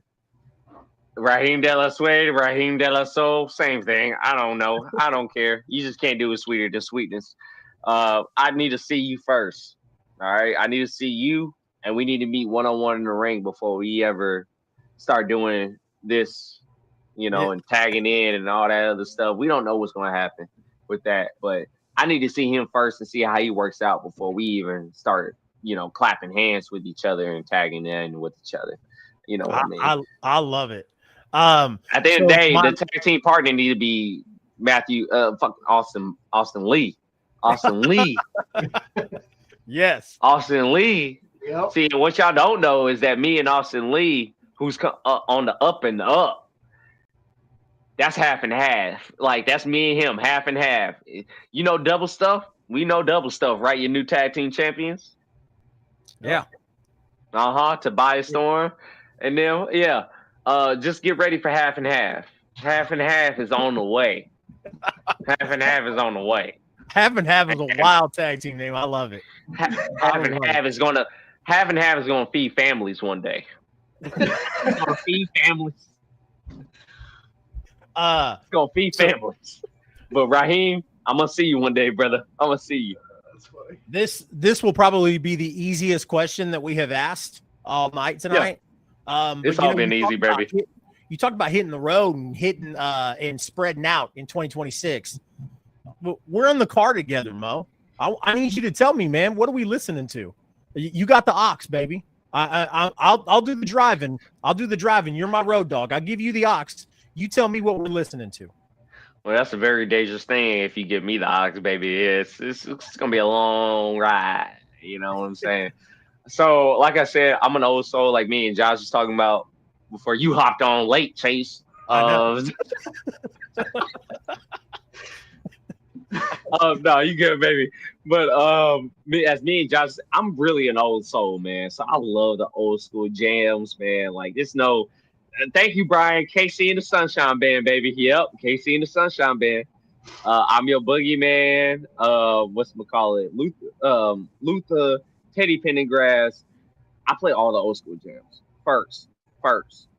Raheem De La Suede, Raheem De La Soul, same thing. I don't know. I don't care. You just can't do it sweeter than Sweetness. I need to see you first. All right. I need to see you, and we need to meet one-on-one in the ring before we ever start doing this, you know, and tagging in and all that other stuff. We don't know what's going to happen with that, but I need to see him first and see how he works out before we even start, you know, clapping hands with each other and tagging in with each other. You know what I mean? I love it. At the end of the day, the tag team partner need to be Austin Lee. Austin Lee. Yes. Austin Lee. Yep. See, what y'all don't know is that me and Austin Lee, who's on the up and up, that's half and half. Like, that's me and him, half and half. You know double stuff? We know double stuff, right? Your new tag team champions? Yeah. Tobias Storm. And then, just get ready for half and half. Half and half is on the way. Half and half is on the way. Half and half is a wild tag team name. I love it. Half and half is gonna feed families one day. It's gonna feed families. It's gonna feed families. But Raheem, I'm gonna see you one day, brother. I'm gonna see you. This will probably be the easiest question that we have asked all night tonight. It's all been easy, baby. You talked about hitting the road and hitting and spreading out in 2026. We're on the car together, Mo. I need you to tell me, man, what are we listening to? You got the ox, baby. I'll do the driving. I'll do the driving. You're my road dog. I'll give you the ox. You tell me what we're listening to. Well, that's a very dangerous thing. If you give me the ox, baby, it's gonna be a long ride. You know what I'm saying? So, like I said, I'm an old soul, like me and Josh was talking about before you hopped on late, Chase. I know. No, you good, baby. But me and Josh, I'm really an old soul, man. So I love the old school jams, man. Like there's no. Thank you, Brian. KC and the Sunshine Band, baby. Yep, KC and the Sunshine Band. I'm your boogeyman. Whatchamacallit? Luther, Teddy Pendergrass. I play all the old school jams first.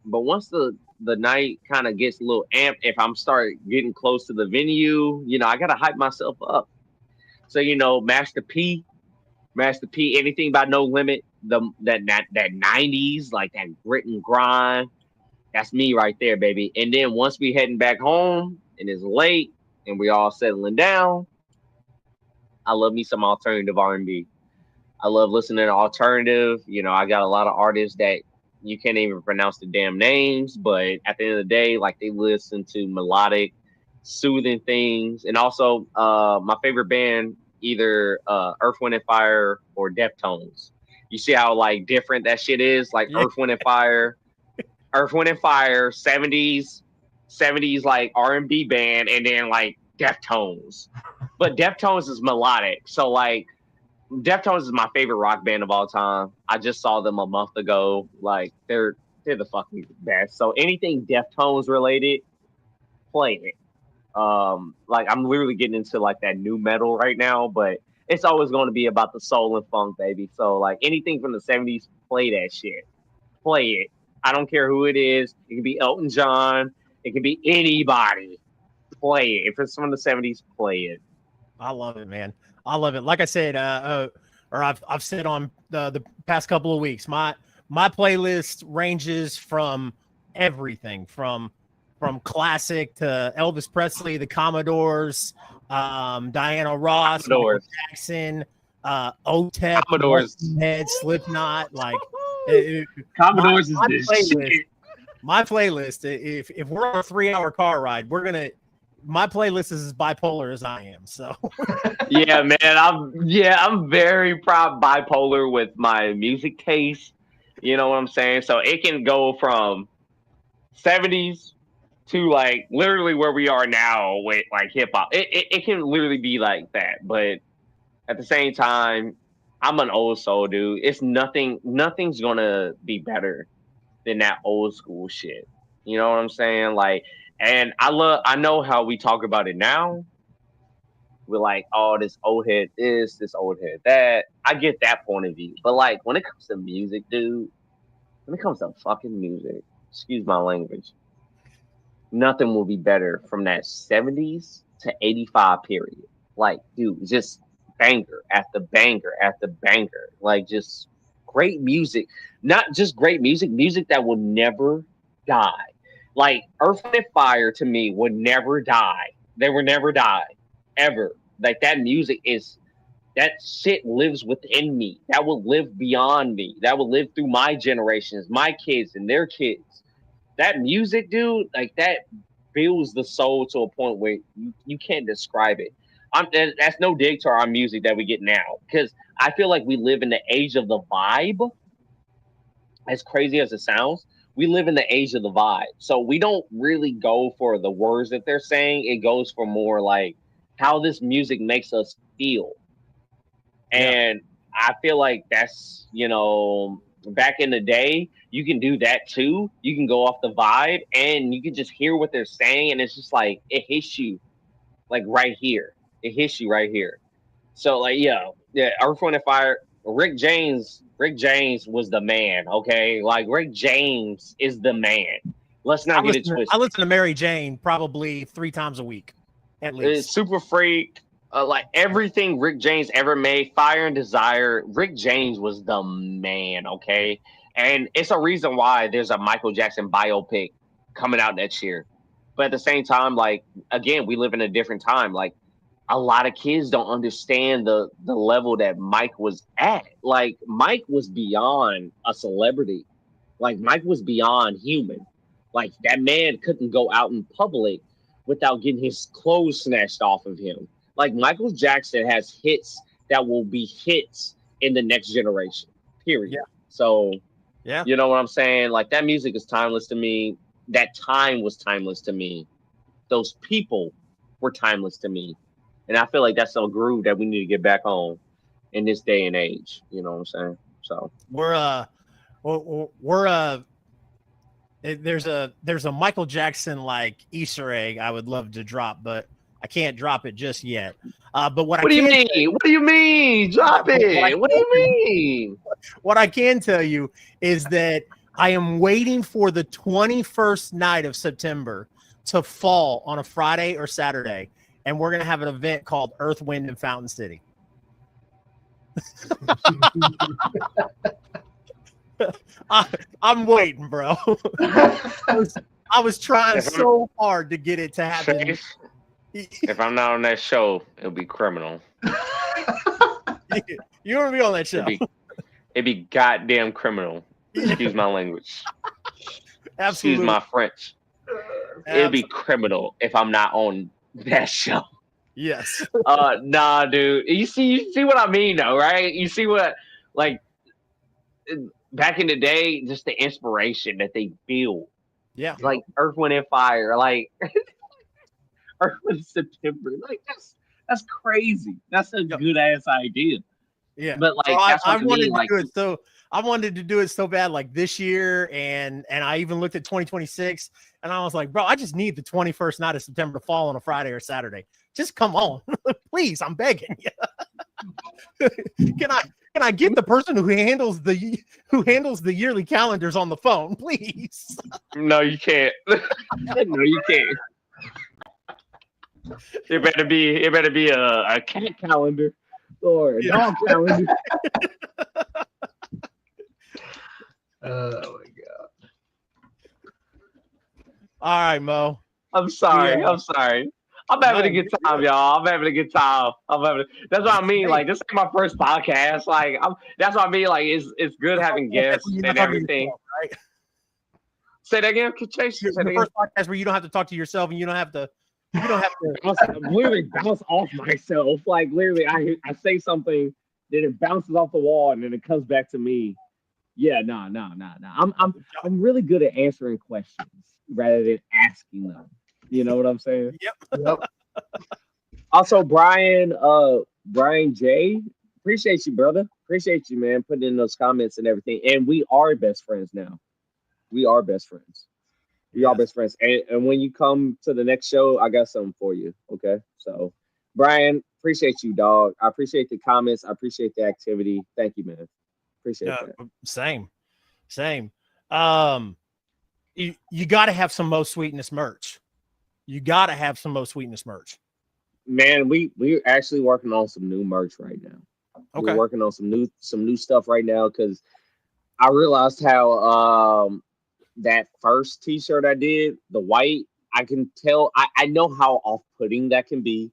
But once the night kind of gets a little amped, if I'm start getting close to the venue, I gotta hype myself up. So Master P, anything by No Limit, that 90s, like that grit and grind. That's me right there, baby. And then once we heading back home and it's late and we all settling down, I love me some alternative R&B. I love listening to alternative. I got a lot of artists that you can't even pronounce the damn names, but at the end of the day, like they listen to melodic, soothing things. And also, my favorite band, either Earth, Wind and Fire or Deftones. You see how like different that shit is? Like Earth, Wind and Fire, 70s like R&B band, and then like Deftones. But Deftones is melodic, so like Deftones is my favorite rock band of all time. I just saw them a month ago. Like they're the fucking best. So anything Deftones related, play it. Like I'm literally getting into like that new metal right now, but it's always going to be about the soul and funk, baby. So like anything from the 70s, play that shit. Play it. I don't care who it is. It can be Elton John. It can be anybody. Play it. If it's from the 70s, play it. I love it, man. I love it. Like I said, or I've said on the past couple of weeks, my playlist ranges from everything from classic to Elvis Presley, the Commodores, Diana Ross, Michael Jackson, OTEP, Commodores, Head, Slipknot, like Commodores is this shit. My playlist, if we're on a 3-hour car ride, my playlist is as bipolar as I am. So yeah, man, I'm very proud bipolar with my music taste. You know what I'm saying? So it can go from 70s to like literally where we are now with like hip hop. It can literally be like that, but at the same time, I'm an old soul dude. It's nothing's gonna be better than that old school shit. You know what I'm saying? Like, and I know how we talk about it now. We're like, oh, this old head this old head that. I get that point of view. But like when it comes to music, dude, when it comes to fucking music, excuse my language, nothing will be better from that 70s to 85 period. Like, dude, just banger after banger after banger. Like, just great music. Not just great music, music that will never die. Like, Earth, Wind & Fire, to me, would never die. They will never die, ever. Like, that music is, that shit lives within me. That will live beyond me. That will live through my generations, my kids and their kids. That music, dude, like, that builds the soul to a point where you can't describe it. That's no dig to our music that we get now, because I feel like we live in the age of the vibe. As crazy as it sounds, we live in the age of the vibe. So we don't really go for the words that they're saying. It goes for more like how this music makes us feel. And I feel like that's, back in the day, you can do that too. You can go off the vibe and you can just hear what they're saying. And it's just like, it hits you like right here. It hits you right here. So like, yeah, Earth, Wind & Fire, Rick James was the man, okay? Like, Rick James is the man. Let's not get it twisted. I listen to Mary Jane probably 3 times a week, at least. It's Super Freak, like everything Rick James ever made, Fire and Desire, Rick James was the man, okay? And it's a reason why there's a Michael Jackson biopic coming out next year. But at the same time, like, again, we live in a different time. Like, a lot of kids don't understand the level that Mike was at. Like, Mike was beyond a celebrity. Like, Mike was beyond human. Like, that man couldn't go out in public without getting his clothes snatched off of him. Like Michael Jackson has hits that will be hits in the next generation. Period. Yeah. So, Yeah. you know what I'm saying? Like that music is timeless to me. That time was timeless to me. Those people were timeless to me. And I feel like that's a groove that we need to get back on in this day and age. You know what I'm saying? So there's a Michael Jackson like Easter egg I would love to drop, but I can't drop it just yet. But what do you mean? What do you mean? Drop it. What do you mean? What I can tell you is that I am waiting for the 21st night of September to fall on a Friday or Saturday, and we're gonna have an event called Earth, Wind, and Fountain City. I'm waiting, bro. I was trying so hard to get it to happen. If I'm not on that show, it'll be criminal. You want to be on that show? It'd be goddamn criminal. Excuse my language. Absolutely. Excuse my French. It'd be criminal if I'm not on that show. Yes. Nah, dude. You see what I mean, though, right? You see what, like, back in the day, just the inspiration that they feel. Yeah. Like Earth, Wind, and Fire. Like Earth, Wind, September. Like that's crazy. That's a good ass idea. Yeah. But like I wanted to do it so I wanted to do it so bad like this year, and I even looked at 2026, and I was like, bro, I just need the 21st night of September to fall on a Friday or Saturday. Just come on. Please, I'm begging you. Can I get the person who handles the yearly calendars on the phone, please? No, you can't. No, you can't. It better be a cat calendar or a dog calendar. Oh my god! All right, Mo. I'm sorry. Yeah. I'm sorry. I'm having a good time, y'all. I'm having a good time. That's what I mean. Like, this is my first podcast. Like, that's what I mean. Like, it's good having guests and everything. Yourself, right? Say that again, Chase. The first podcast where you don't have to talk to yourself and you don't have to literally bounce off myself. Like, literally, I say something, then it bounces off the wall, and then it comes back to me. Yeah, no. I'm really good at answering questions rather than asking them. You know what I'm saying? Yep. Also, Brian J, appreciate you, brother. Appreciate you, man, putting in those comments and everything. And we are best friends now. We are best friends. We are best friends. And when you come to the next show, I got something for you. Okay. So, Brian, appreciate you, dog. I appreciate the comments. I appreciate the activity. Thank you, man. Appreciate that. Same. You got to have some Mo Sweetness merch. Man, we're actually working on some new merch right now. Okay. We're working on some new stuff right now because I realized how that first t-shirt I did, the white, I can tell I know how off-putting that can be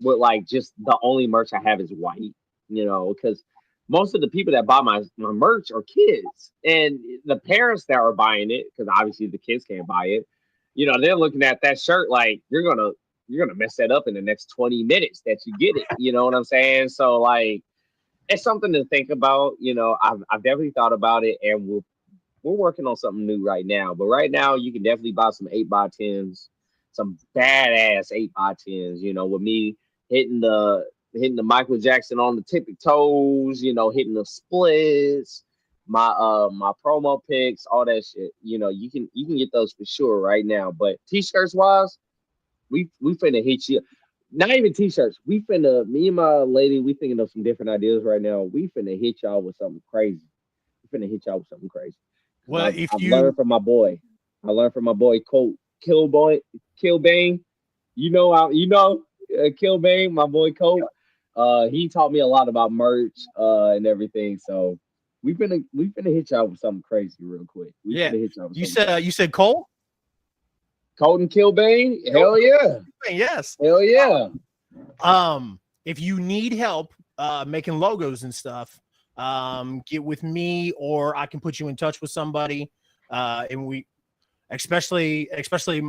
with like just the only merch I have is white, you know, because most of the people that buy my merch are kids, and the parents that are buying it, because obviously the kids can't buy it, you know, they're looking at that shirt like you're gonna mess that up in the next 20 minutes that you get it. You know what I'm saying? So like, it's something to think about. You know, I've definitely thought about it, and we're working on something new right now. But right now, you can definitely buy some 8x10s, some badass 8x10s. You know, with me hitting the Michael Jackson on the tippy toes, you know, hitting the splits, my promo pics, all that shit. You know, you can get those for sure right now. But t-shirts wise, we finna hit you. Not even t-shirts. Me and my lady, we thinking of some different ideas right now. We finna hit y'all with something crazy. Well, I learned from my boy. Colt Kilbane. Kilbane, my boy Colt. He taught me a lot about merch and everything. So we finna hit y'all with something crazy real quick. You said Cole? Colton Kilbane? Hell yeah. Yes. Hell yeah. If you need help making logos and stuff, get with me, or I can put you in touch with somebody. And especially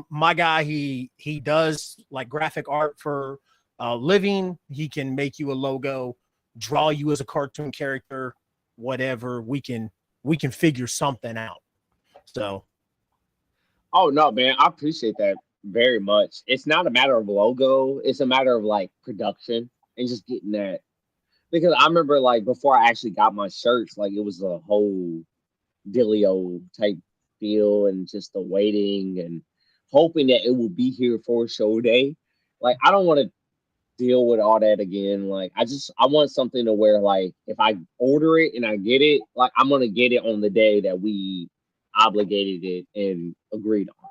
my guy. He does like graphic art for a living. He can make you a logo, draw you as a cartoon character, whatever. We can figure something out. So, Oh no, man, I appreciate that very much. It's not a matter of logo; it's a matter of like production and just getting that. Because I remember like before I actually got my shirts, like it was a whole dealio type deal, and just the waiting and hoping that it will be here for show day. Like I don't want to deal with all that again. Like I want something to where like if I order it and I get it, like I'm gonna get it on the day that we obligated it and agreed on.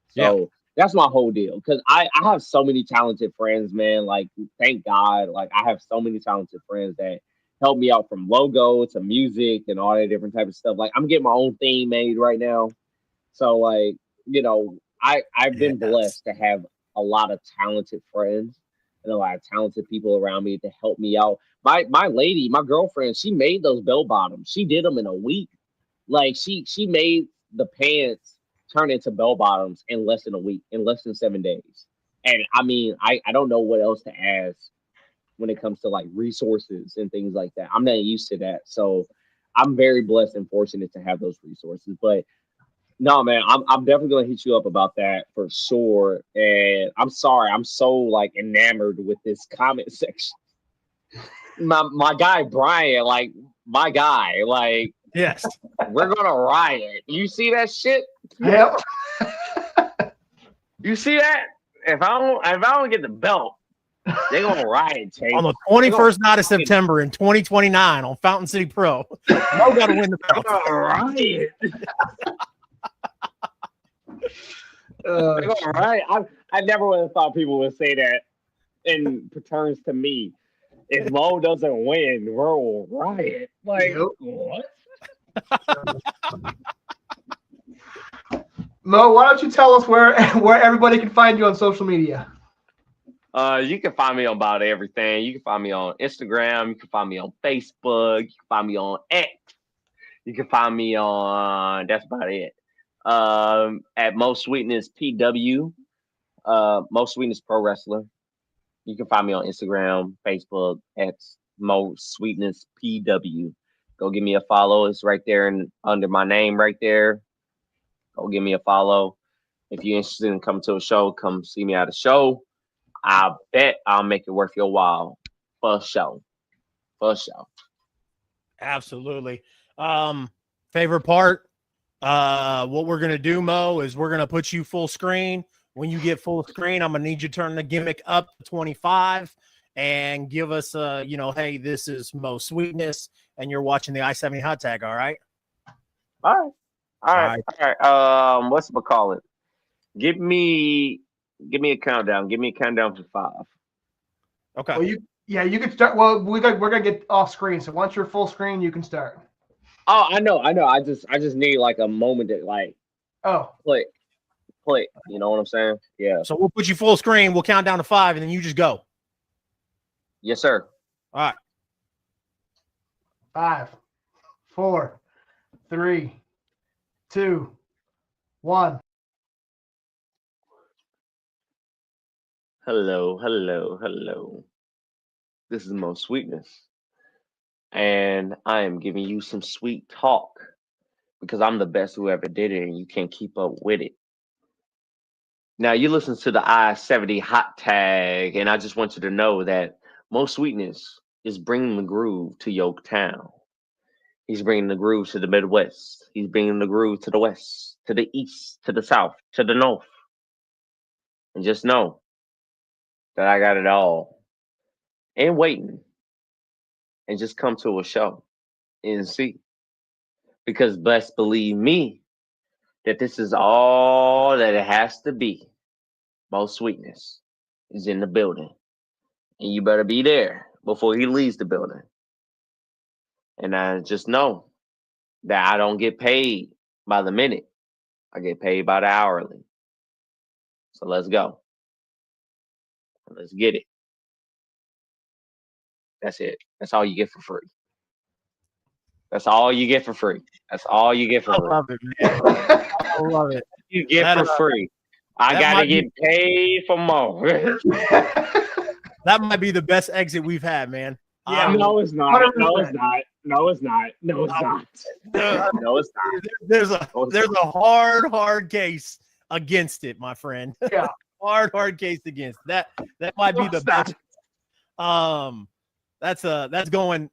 So that's my whole deal. Because I have so many talented friends, man. Like thank God, like I have so many talented friends that help me out from logo to music and all that different type of stuff. Like I'm getting my own theme made right now. So like, you know, I've been blessed to have a lot of talented friends and a lot of talented people around me to help me out. My lady, my girlfriend, she made those bell bottoms. She did them in a week. Like she made the pants turn into bell bottoms in less than a week, in less than 7 days. And I mean, I don't know what else to ask when it comes to like resources and things like that. I'm not used to that. So I'm very blessed and fortunate to have those resources. But no, man, I'm definitely gonna hit you up about that for sure. And I'm sorry, I'm so like enamored with this comment section. My guy Brian, like my guy, like yes, we're gonna riot. You see that shit? Yep. You see that? If I don't get the belt, they're gonna riot, Chase. On the 21st night of September in 2029 on Fountain City Pro, Mo got to win the belt. They're gonna riot. They're gonna riot. I never would have thought people would say that in terms to me. If Mo doesn't win, we'll riot. Like what? Mo, why don't you tell us where everybody can find you on social media? You can find me on about everything. You can find me on Instagram. You can find me on Facebook. You can find me on X. You can find me on. That's about it. At Mo Sweetness PW, Mo Sweetness Pro Wrestler. You can find me on Instagram, Facebook, X, Mo Sweetness PW. Go give me a follow. It's right there and under my name right there. Go give me a follow. If you're interested in coming to a show, come see me at a show. I bet I'll make it worth your while. For sure. For sure. Absolutely. Favorite part? What we're gonna do, Mo, is we're gonna put you full screen. When you get full screen, I'm gonna need you to turn the gimmick up to 25 and give us hey, this is Mo Sweetness, and you're watching the I-70 hot tag, all right? All right. What's it call it? Give me a countdown. Give me a countdown for 5. Okay. Well, you can start. Well, we're gonna get off screen. So once you're full screen, you can start. Oh, I know. I just need like a moment to like click. You know what I'm saying? Yeah. So we'll put you full screen. We'll count down to 5, and then you just go. Yes, sir. All right. 5, 4, 3, 2, 1. Hello. This is Mo Sweetness. And I am giving you some sweet talk because I'm the best who ever did it and you can't keep up with it. Now, you listen to the I-70 hot tag, and I just want you to know that Mo Sweetness is bringing the groove to Yorktown. He's bringing the groove to the Midwest. He's bringing the groove to the West, to the East, to the South, to the North. And just know that I got it all and waiting. And just come to a show and see. Because best believe me that this is all that it has to be. Mo Sweetness is in the building. And you better be there before he leaves the building. And I just know that I don't get paid by the minute. I get paid by the hourly. So let's go. Let's get it. That's it. That's all you get for free. That's all you get for free. That's all you get for free. I love it, man. I love it. You get That, for free. I that gotta might get paid for more. that might be the best exit we've had, man. Yeah. No, it's not. No, 100%. it's not. No, it's not. No, it's not. No, it's not. There's a hard case against it, my friend. Yeah. hard case against that. That might be the best. That's going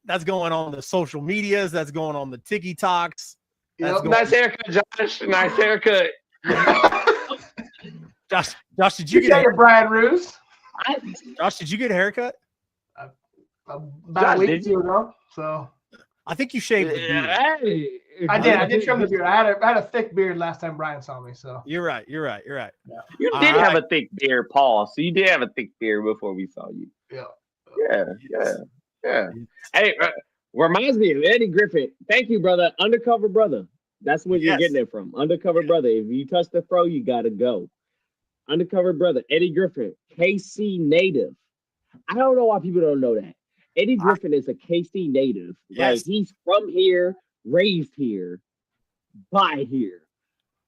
on the social medias. That's going on the TikToks. Yep. Nice haircut, Josh. Nice haircut. Josh, did you You get got your Brian Roos Josh? Did you get a haircut? about a week or two ago. So I think you shaved the beard. Hey. I did trim the beard. I had a thick beard last time Brian saw me. So You're right. You All did have right. a thick beard, Paul. So you did have a thick beard before we saw you. Yeah. Hey, reminds me of Eddie Griffin. Thank you, brother. Undercover brother. That's where you're getting it from. Undercover brother. If you touch the fro, you gotta go. Undercover brother, Eddie Griffin, KC native. I don't know why people don't know that. Eddie Griffin is a KC native. Yes. Like he's from here, raised here, by here.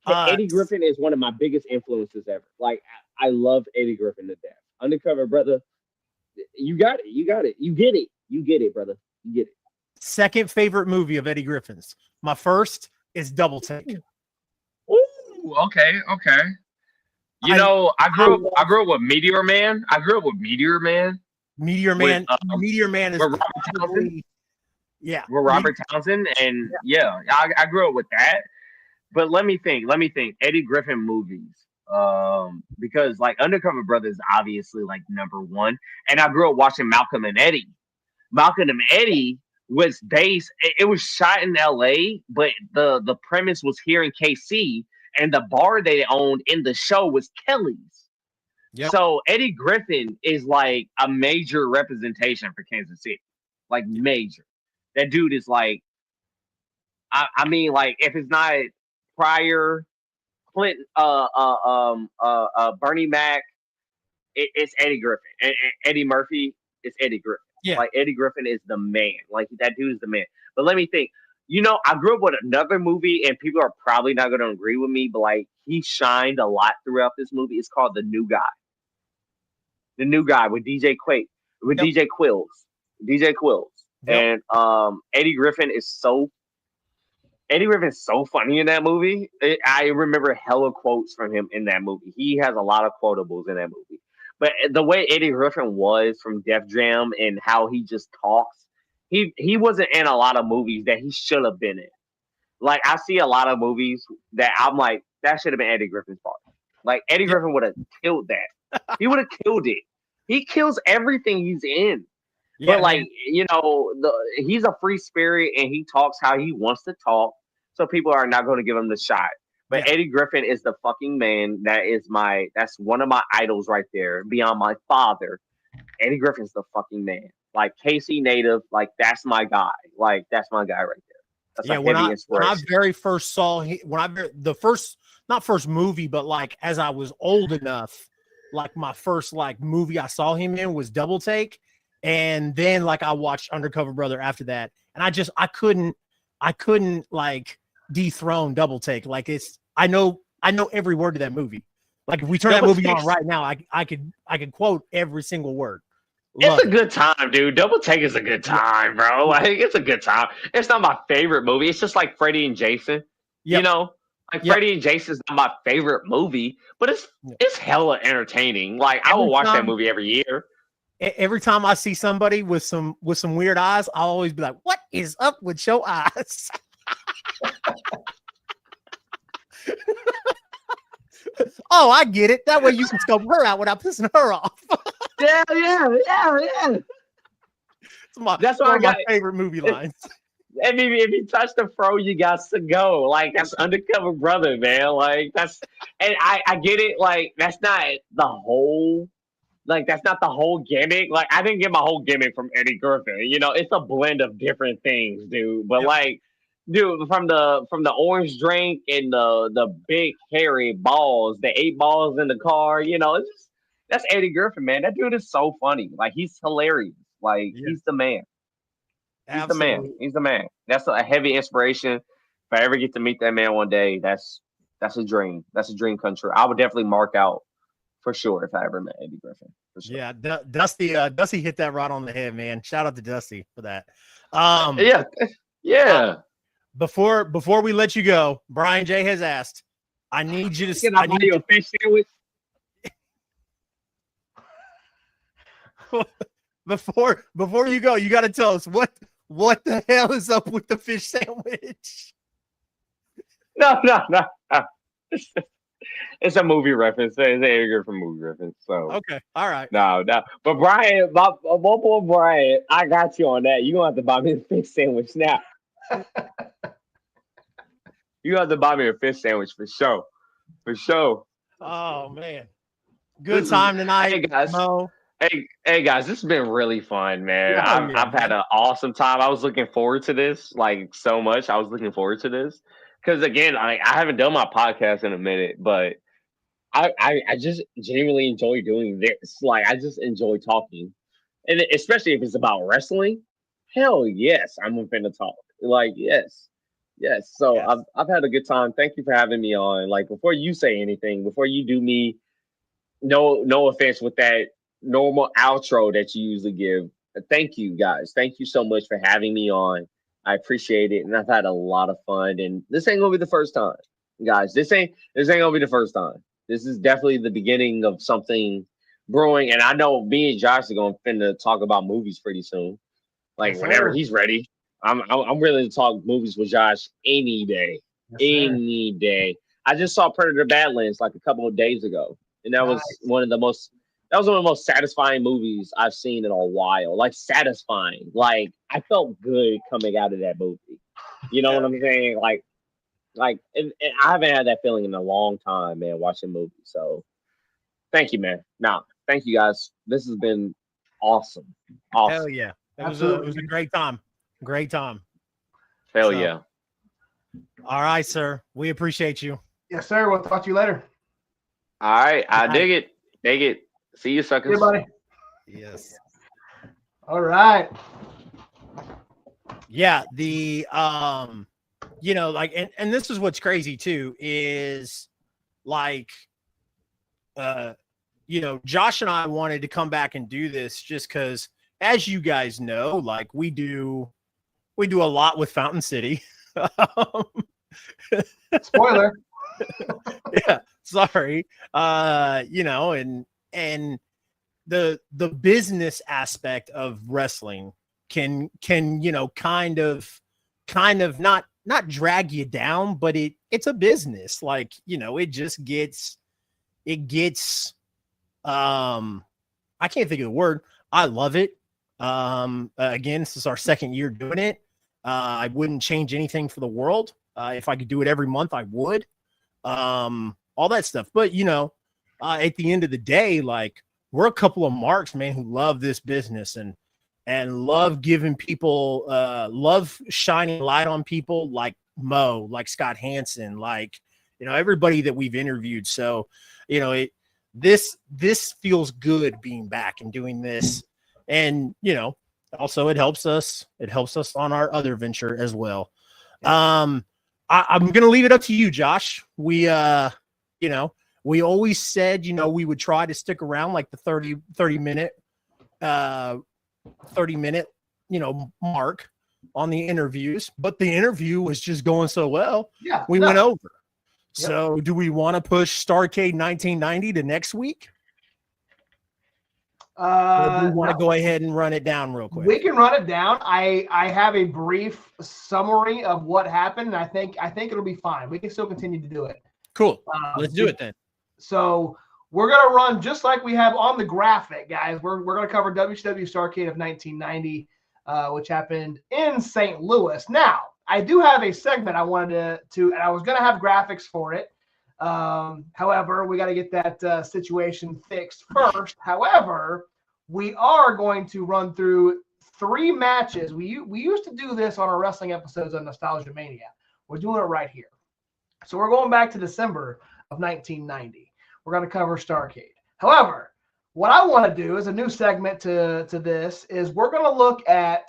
Eddie Griffin is one of my biggest influences ever. Like I love Eddie Griffin to death. Undercover brother, you got it. You get it, brother. You get it. Second favorite movie of Eddie Griffin's. My first is Double Take. Ooh, okay. You know, I grew up with Meteor Man. Meteor Man is with Robert Townsend. Yeah, with Robert Townsend, and I grew up with that. But let me think. Eddie Griffin movies, because like Undercover Brother is obviously like number one, and I grew up watching Malcolm and Eddie. Malcolm and Eddie was based. It was shot in L.A., but the premise was here in KC. And the bar they owned in the show was Kelly's. Yep. So Eddie Griffin is like a major representation for Kansas City. Like major. That dude is like, I mean, like if it's not Pryor, Clinton, Bernie Mac, it's Eddie Griffin. And Eddie Murphy is Eddie Griffin. Yeah. Like Eddie Griffin is the man. Like that dude is the man. But let me think. You know, I grew up with another movie, and people are probably not going to agree with me, but like he shined a lot throughout this movie. It's called The New Guy. The New Guy with DJ Quills. Yep. And Eddie Griffin is so funny in that movie. I remember hella quotes from him in that movie. He has a lot of quotables in that movie. But the way Eddie Griffin was from Def Jam and how he just talks, he wasn't in a lot of movies that he should have been in. Like I see a lot of movies that I'm like, that should have been Eddie Griffin's part. Like Eddie Griffin would have killed that. He would have killed it. He kills everything he's in. Yeah, but like, you know, he's a free spirit and he talks how he wants to talk. So people are not going to give him the shot. But Eddie Griffin is the fucking man. That's one of my idols right there. Beyond my father. Eddie Griffin's the fucking man. Like KC native, like that's my guy. Like that's my guy right there. That's a heavy inspiration. When I very first saw the first, not first movie, but like as I was old enough, like my first like movie I saw him in was Double Take, and then like I watched Undercover Brother after that, and I couldn't like dethrone Double Take. Like I know every word of that movie. Like if we turn that movie on right now, I could quote every single word. It's a good time, dude. Double Take is a good time, bro. Like it's a good time. It's not my favorite movie. It's just like Freddie and Jason. Yep. You know, like Freddie and Jason's not my favorite movie, but it's hella entertaining. Like I will watch that movie every year. Every time I see somebody with some weird eyes, I'll always be like, "What is up with your eyes?" Oh, I get it. That way you can scope her out without pissing her off. Yeah. That's one of my favorite movie lines. And if you touch the fro, you got to go. Like that's Undercover Brother, man. Like that's, and I get it. Like that's not the whole gimmick. Like I didn't get my whole gimmick from Eddie Griffin. You know, it's a blend of different things, dude. But like, dude, from the orange drink and the big hairy balls, the 8 balls in the car, you know, that's Eddie Griffin, man. That dude is so funny. Like he's hilarious. Like he's the man. He's the man. He's the man. That's a heavy inspiration. If I ever get to meet that man one day, that's That's a dream. That's a dream come true. I would definitely mark out for sure if I ever met Eddie Griffin. For sure. Yeah, Dusty hit that right on the head, man. Shout out to Dusty for that. Yeah. Before we let you go, Brian J has asked, I need you to. Can I buy you a fish sandwich? Before you go, you got to tell us what the hell is up with the fish sandwich? No. It's a movie reference. It's an Eddie Griffin movie reference. So okay, all right. No. But Brian, my boy Brian, I got you on that. You gonna have to buy me a fish sandwich now. You have to buy me a fish sandwich for sure. For sure. Oh man. Good time tonight. Hey guys. Mo. Hey guys, this has been really fun, man. Yeah, I've had an awesome time. I was looking forward to this like so much. I was looking forward to this because again, I haven't done my podcast in a minute, but I just genuinely enjoy doing this. Like I just enjoy talking, and especially if it's about wrestling. Hell yes, I'm finna talk. Like yes. So yes. I've had a good time. Thank you for having me on. Like before you say anything, before you do me, no offense with that normal outro that you usually give. Thank you guys. Thank you so much for having me on. I appreciate it, and I've had a lot of fun. And this ain't gonna be the first time, guys. This ain't gonna be the first time. This is definitely the beginning of something brewing. And I know me and Josh are gonna finna talk about movies pretty soon. Like whenever he's ready. I'm willing to talk movies with Josh any day. Any day. I just saw Predator Badlands like a couple of days ago, and that was one of the most satisfying movies I've seen in a while. Like satisfying. Like I felt good coming out of that movie. You know what I'm saying? And I haven't had that feeling in a long time, man, watching movies. So thank you, man. Thank you guys. This has been awesome. Hell yeah. It was a great time. Great time. Hell yeah. All right, sir. We appreciate you. Yes, sir. We'll talk to you later. All right. I dig it. Dig it. See you, suckers. Hey, buddy. Yes. All right. Yeah. The and this is what's crazy too, is like Josh and I wanted to come back and do this just because, as you guys know, like we do a lot with Fountain City. Spoiler. Yeah, sorry. And the business aspect of wrestling can kind of not drag you down, but it's a business. Like, it just gets I can't think of the word. I love it. Again, this is our second year doing it. I wouldn't change anything for the world. If I could do it every month, I would. All that stuff. But at the end of the day, like we're a couple of marks, man, who love this business and love giving people, love shining light on people like Mo, like Scott Hansen, like everybody that we've interviewed. So this feels good being back and doing this. And, also it helps us on our other venture as well. I'm going to leave it up to you, Josh. We always said, we would try to stick around like the 30 minute, mark on the interviews, but the interview was just going so well. Yeah, we went over. Yep. So do we want to push Starrcade 1990 to next week? Or do we want to go ahead and run it down real quick? We can run it down. I have a brief summary of what happened, and I think it'll be fine. We can still continue to do it. Cool. Let's do it then. So we're gonna run just like we have on the graphic, guys. We're gonna cover WCW Starrcade of 1990, which happened in St. Louis. Now, I do have a segment I wanted to and I was gonna have graphics for it. However, we got to get that situation fixed first. However, we are going to run through 3 matches. We used to do this on our wrestling episodes on Nostalgia Mania. We're doing it right here. So we're going back to December of 1990. We're going to cover Starrcade. However, what I want to do is a new segment to this is we're going to look at,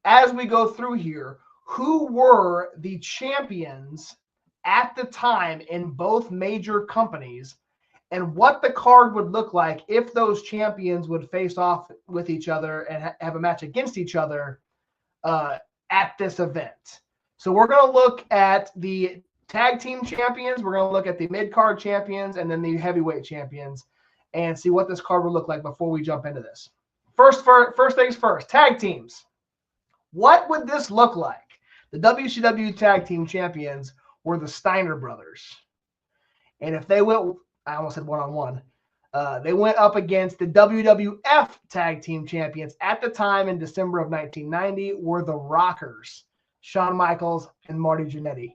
as we go through here, who were the champions at the time in both major companies and what the card would look like if those champions would face off with each other and have a match against each other at this event. So we're going to look at the tag team champions, we're going to look at the mid-card champions, and then the heavyweight champions, and see what this card would look like before we jump into this. First things first, tag teams. What would this look like? The WCW tag team champions were the Steiner brothers. And if they went, I almost said one-on-one, they went up against the WWF tag team champions at the time in December of 1990 were the Rockers, Shawn Michaels and Marty Jannetty.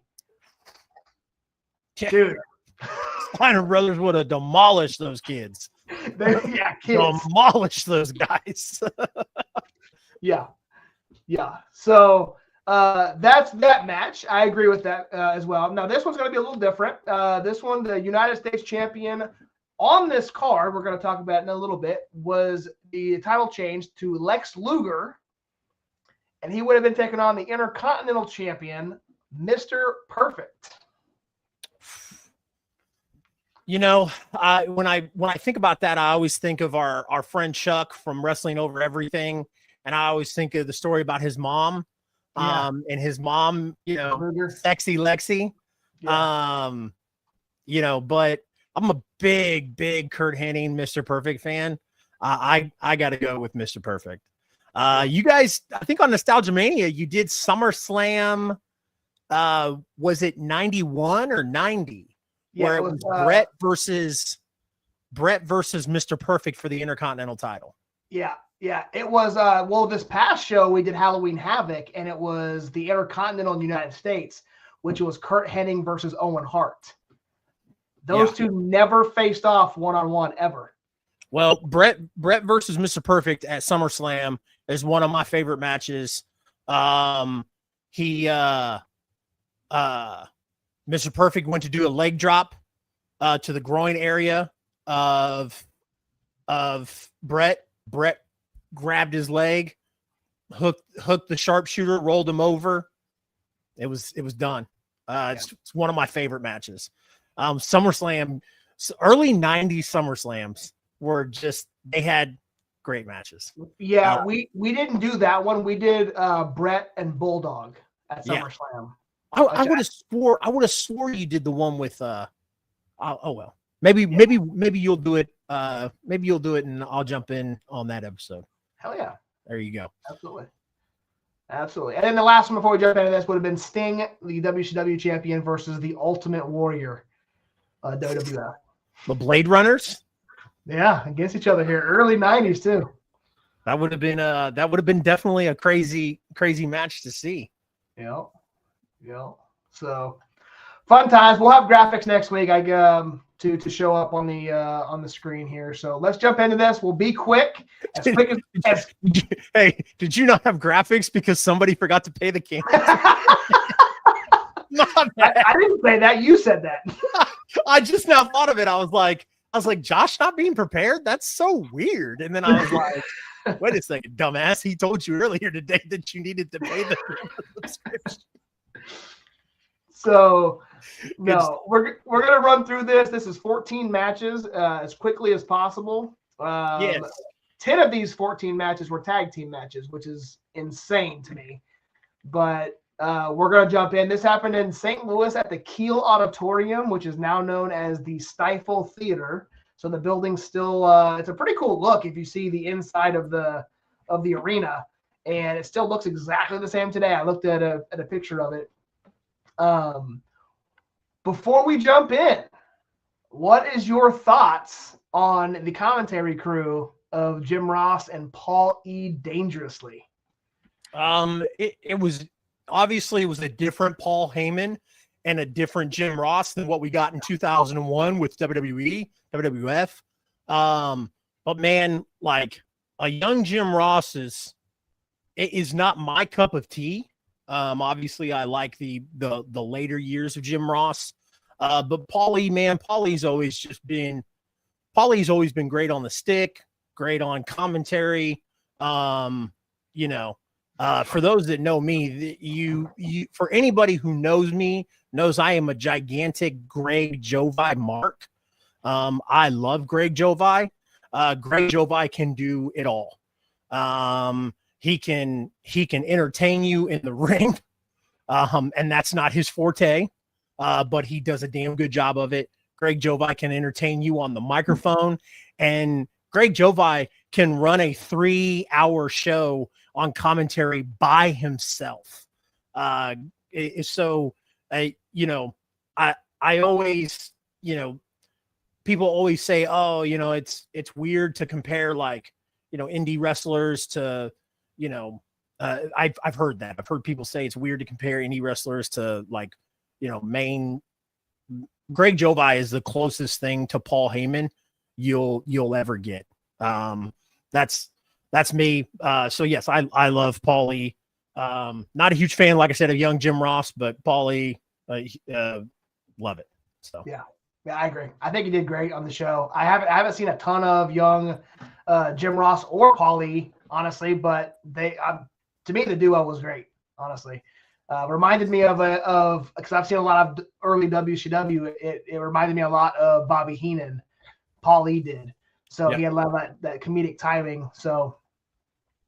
Dude. Steiner brothers would have demolished those kids. Kids. Demolished those guys. Yeah. So that's that match. I agree with that as well. Now, this one's going to be a little different. This one, the United States champion on this card, we're going to talk about in a little bit, was the title change to Lex Luger, and he would have been taking on the Intercontinental champion, Mr. Perfect. You know, when I think about that, I always think of our friend Chuck from Wrestling Over Everything, and I always think of the story about his mom, and his mom, sexy Lexi, but I'm a big Kurt Hennig, Mr. Perfect fan. I got to go with Mr. Perfect. You guys, I think on Nostalgia Mania, you did SummerSlam. Was it 91 or 90? Where it was Brett versus Mr. Perfect for the Intercontinental title. Yeah. It was this past show we did Halloween Havoc, and it was the Intercontinental United States, which was Kurt Hennig versus Owen Hart. Those two never faced off one-on-one ever. Well, Brett versus Mr. Perfect at SummerSlam is one of my favorite matches. Mr. Perfect went to do a leg drop to the groin area of Brett. Brett grabbed his leg, hooked the sharpshooter, rolled him over. It was done. It's one of my favorite matches. SummerSlam, early 90s SummerSlams were just, they had great matches. Yeah, we didn't do that one. We did Brett and Bulldog at SummerSlam. I would have swore you did the one with well. Maybe you'll do it. Maybe you'll do it and I'll jump in on that episode. Hell yeah. There you go. Absolutely. And then the last one before we jump into this would have been Sting, the WCW champion, versus the Ultimate Warrior, WWF. The Blade Runners? Yeah, against each other here. Early 90s too. That would have been definitely a crazy match to see. Yeah. So fun times. We'll have graphics next week. To show up on the screen here. So let's jump into this. We'll be quick as Hey, did you not have graphics because somebody forgot to pay the camera? I didn't say that. You said that. I just now thought of it. I was like, Josh not being prepared? That's so weird. And then I was like, wait a second, dumbass. He told you earlier today that you needed to pay the subscription. So, no, we're going to run through this. This is 14 matches as quickly as possible. 10 of these 14 matches were tag team matches, which is insane to me. But we're going to jump in. This happened in St. Louis at the Kiel Auditorium, which is now known as the Stifle Theater. So the building's still it's a pretty cool look if you see the inside of the arena, and it still looks exactly the same today. I looked at a picture of it. Before we jump in, what is your thoughts on the commentary crew of Jim Ross and Paul E. Dangerously? It was obviously a different Paul Heyman and a different Jim Ross than what we got in 2001 with WWE, WWF. But man, like a young Jim Ross is not my cup of tea. Obviously I like the later years of Jim Ross. But Paulie's always been great on the stick, great on commentary. For those that know me, for anybody who knows me, knows I am a gigantic Greg Jovi mark. I love Greg Jovi. Greg Jovi can do it all. He can entertain you in the ring. And that's not his forte. But he does a damn good job of it. Greg Jovi can entertain you on the microphone, and Greg Jovi can run a 3-hour show on commentary by himself. I always, people always say, oh, it's weird to compare like, indie wrestlers to, I've heard that. I've heard people say it's weird to compare indie wrestlers to like, main. Greg Jovi is the closest thing to Paul Heyman you'll ever get. That's me. So yes, I love Paulie. Not a huge fan, like I said, of young Jim Ross, but Paulie, love it. So yeah, I agree. I think he did great on the show. I haven't seen a ton of young Jim Ross or Paulie, honestly, but to me the duo was great, honestly. Reminded me of because I've seen a lot of early WCW. It reminded me a lot of Bobby Heenan. Paulie did. So he had a lot of that comedic timing. So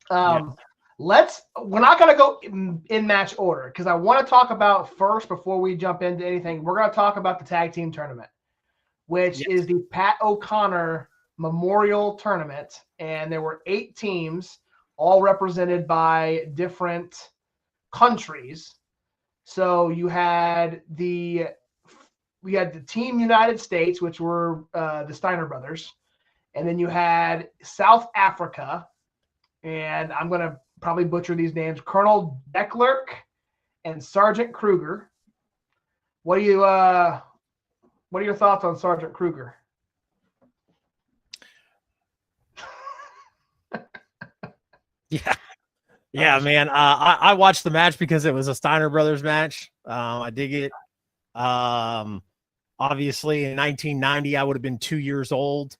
we're not going to go in match order because I want to talk about first before we jump into anything. We're going to talk about the tag team tournament, which is the Pat O'Connor Memorial Tournament. And there were 8 teams, all represented by different countries. So you had the Team United States, which were the Steiner brothers, and then you had South Africa, and I'm going to probably butcher these names, Colonel Declerk and Sergeant Kruger. What are your thoughts on Sergeant Kruger? Yeah, man. I watched the match because it was a Steiner Brothers match. I dig it. Obviously, in 1990, I would have been 2 years old.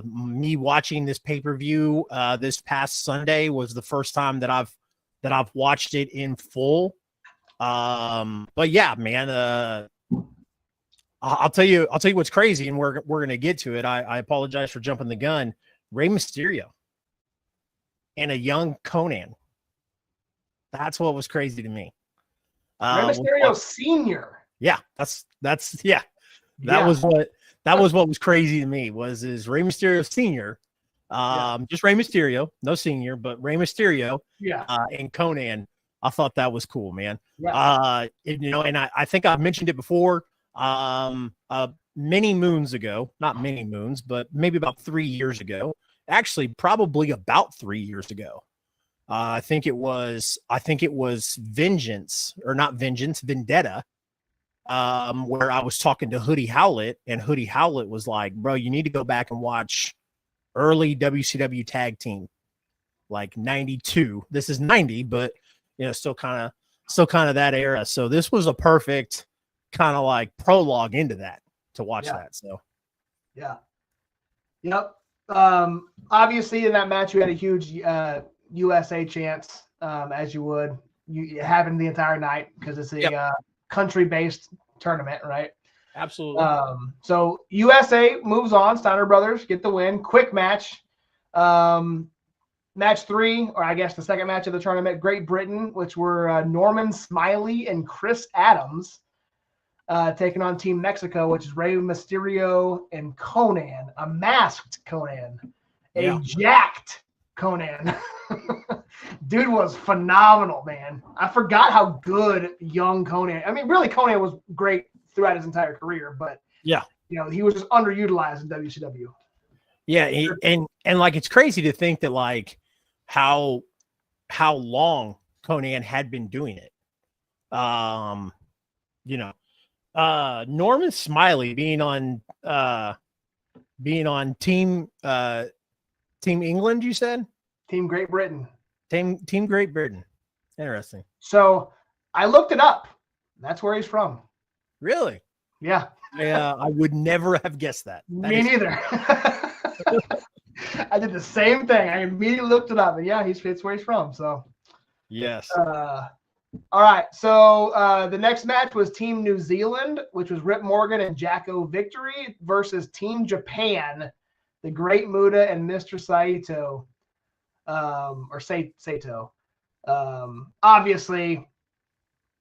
Me watching this pay-per-view this past Sunday was the first time that I've watched it in full. But yeah, man. I'll tell you what's crazy, and we're gonna get to it. I apologize for jumping the gun. Rey Mysterio and a young Conan. That's what was crazy to me. Rey Mysterio Senior. Yeah, that was what was crazy to me is Rey Mysterio Senior. Just Rey Mysterio, no senior, but Rey Mysterio. And Conan. I thought that was cool, man. And I think I've mentioned it before. Many moons ago, not many moons, but maybe about 3 years ago. Actually, probably about 3 years ago. I think it was Vendetta. Where I was talking to Hoodie Howlett, and Hoodie Howlett was like, bro, you need to go back and watch early WCW tag team, like 92. This is 90, but still kind of that era. So this was a perfect kind of like prologue into that to watch that. So obviously in that match you had a huge USA chance, as you would having the entire night because it's a country-based tournament, right? Absolutely. So USA moves on. Steiner Brothers get the win. Quick match. Match 3, or I guess the second match of the tournament, Great Britain, which were Norman Smiley and Chris Adams, taking on Team Mexico, which is Rey Mysterio and Conan, a masked Conan, a jacked Conan. Dude was phenomenal, man. I forgot how good young Conan. I mean, really, Conan was great throughout his entire career, but he was just underutilized in WCW. Yeah, and like it's crazy to think that like how long Conan had been doing it. Norman Smiley being on Team England, you said? Team Great Britain. Team Great Britain. Interesting. So I looked it up. That's where he's from. Really? Yeah. I would never have guessed that. Me neither. I did the same thing. I immediately looked it up, and it's where he's from. So yes. All right. So the next match was Team New Zealand, which was Rip Morgan and Jacko Victory versus Team Japan, the Great Muta and Mr. Saito, or Saito. Obviously,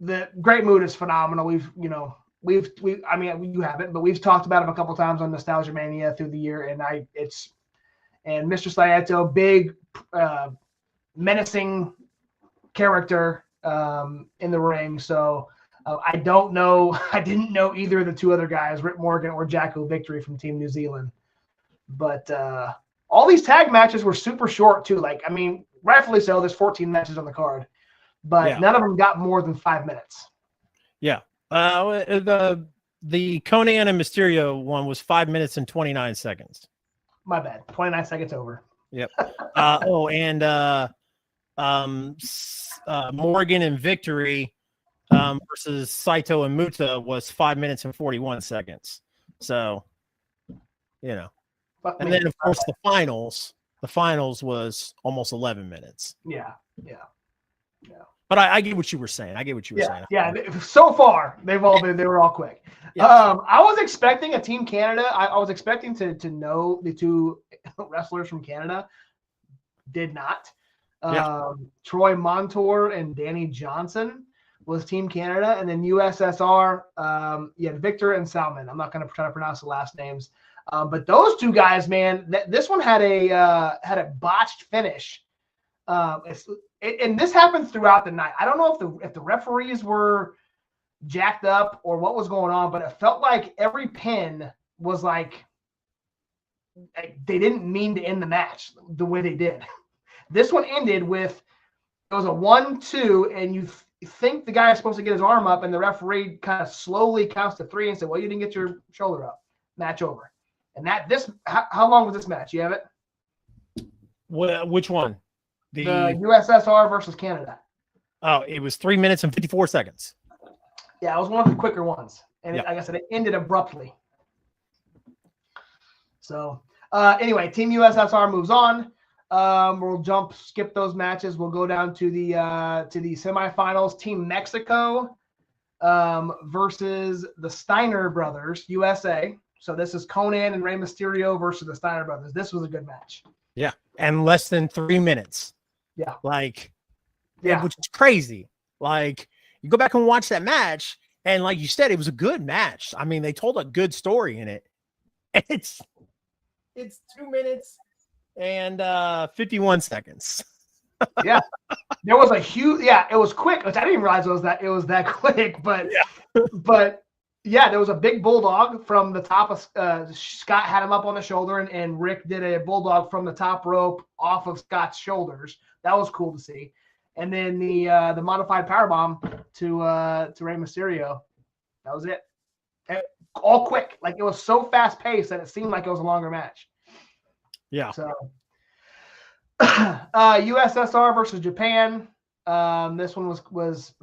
the Great Muta is phenomenal. I mean, you haven't, but we've talked about him a couple times on Nostalgia Mania through the year, and Mr. Saito, big, menacing character in the ring. So I didn't know either of the two other guys, Rip Morgan or Jacko Victory from Team New Zealand. But all these tag matches were super short too. Like, I mean, rightfully so. There's 14 matches on the card, but none of them got more than 5 minutes. Yeah. The Conan and Mysterio one was 5 minutes and 29 seconds. My bad. 29 seconds over. Yep. Morgan and Victory versus Saito and Muta was 5 minutes and 41 seconds. So, and then of course the finals was almost 11 minutes. Yeah. But I get what you were saying. saying. Yeah. So far, they were all quick. Yeah. I was expecting a Team Canada. I was expecting to know the two wrestlers from Canada. Did not. Troy Montour and Danny Johnson was Team Canada, and then USSR. You had Victor and Salmon. I'm not going to try to pronounce the last names, but those two guys, man. This one had a botched finish. And this happens throughout the night. I don't know if the referees were jacked up or what was going on, but it felt like every pin was like they didn't mean to end the match the way they did. This one ended with it was a 1-2, and you think the guy is supposed to get his arm up, and the referee kind of slowly counts to 3 and said, "Well, you didn't get your shoulder up." Match over. And how long was this match? You have it? Which one? The USSR versus Canada. Oh, it was 3 minutes and 54 seconds. Yeah, it was one of the quicker ones. And like I said, it ended abruptly. So anyway, Team USSR moves on. We'll skip those matches. We'll go down to the semifinals. Team Mexico versus the Steiner Brothers, USA. So this is Conan and Rey Mysterio versus the Steiner Brothers. This was a good match. Yeah, and less than 3 minutes. Yeah. Which is crazy. Like, you go back and watch that match, and like you said, it was a good match. I mean, they told a good story in it. It's 2 minutes and 51 seconds. Yeah. There was a huge, it was quick, which I didn't even realize it was that quick, but there was a big bulldog from the top of Scott had him up on the shoulder, and Rick did a bulldog from the top rope off of Scott's shoulders. That was cool to see. And then the modified powerbomb to Rey Mysterio. That was it. All quick. Like, it was so fast paced that it seemed like it was a longer match. Yeah. So USSR versus Japan. This one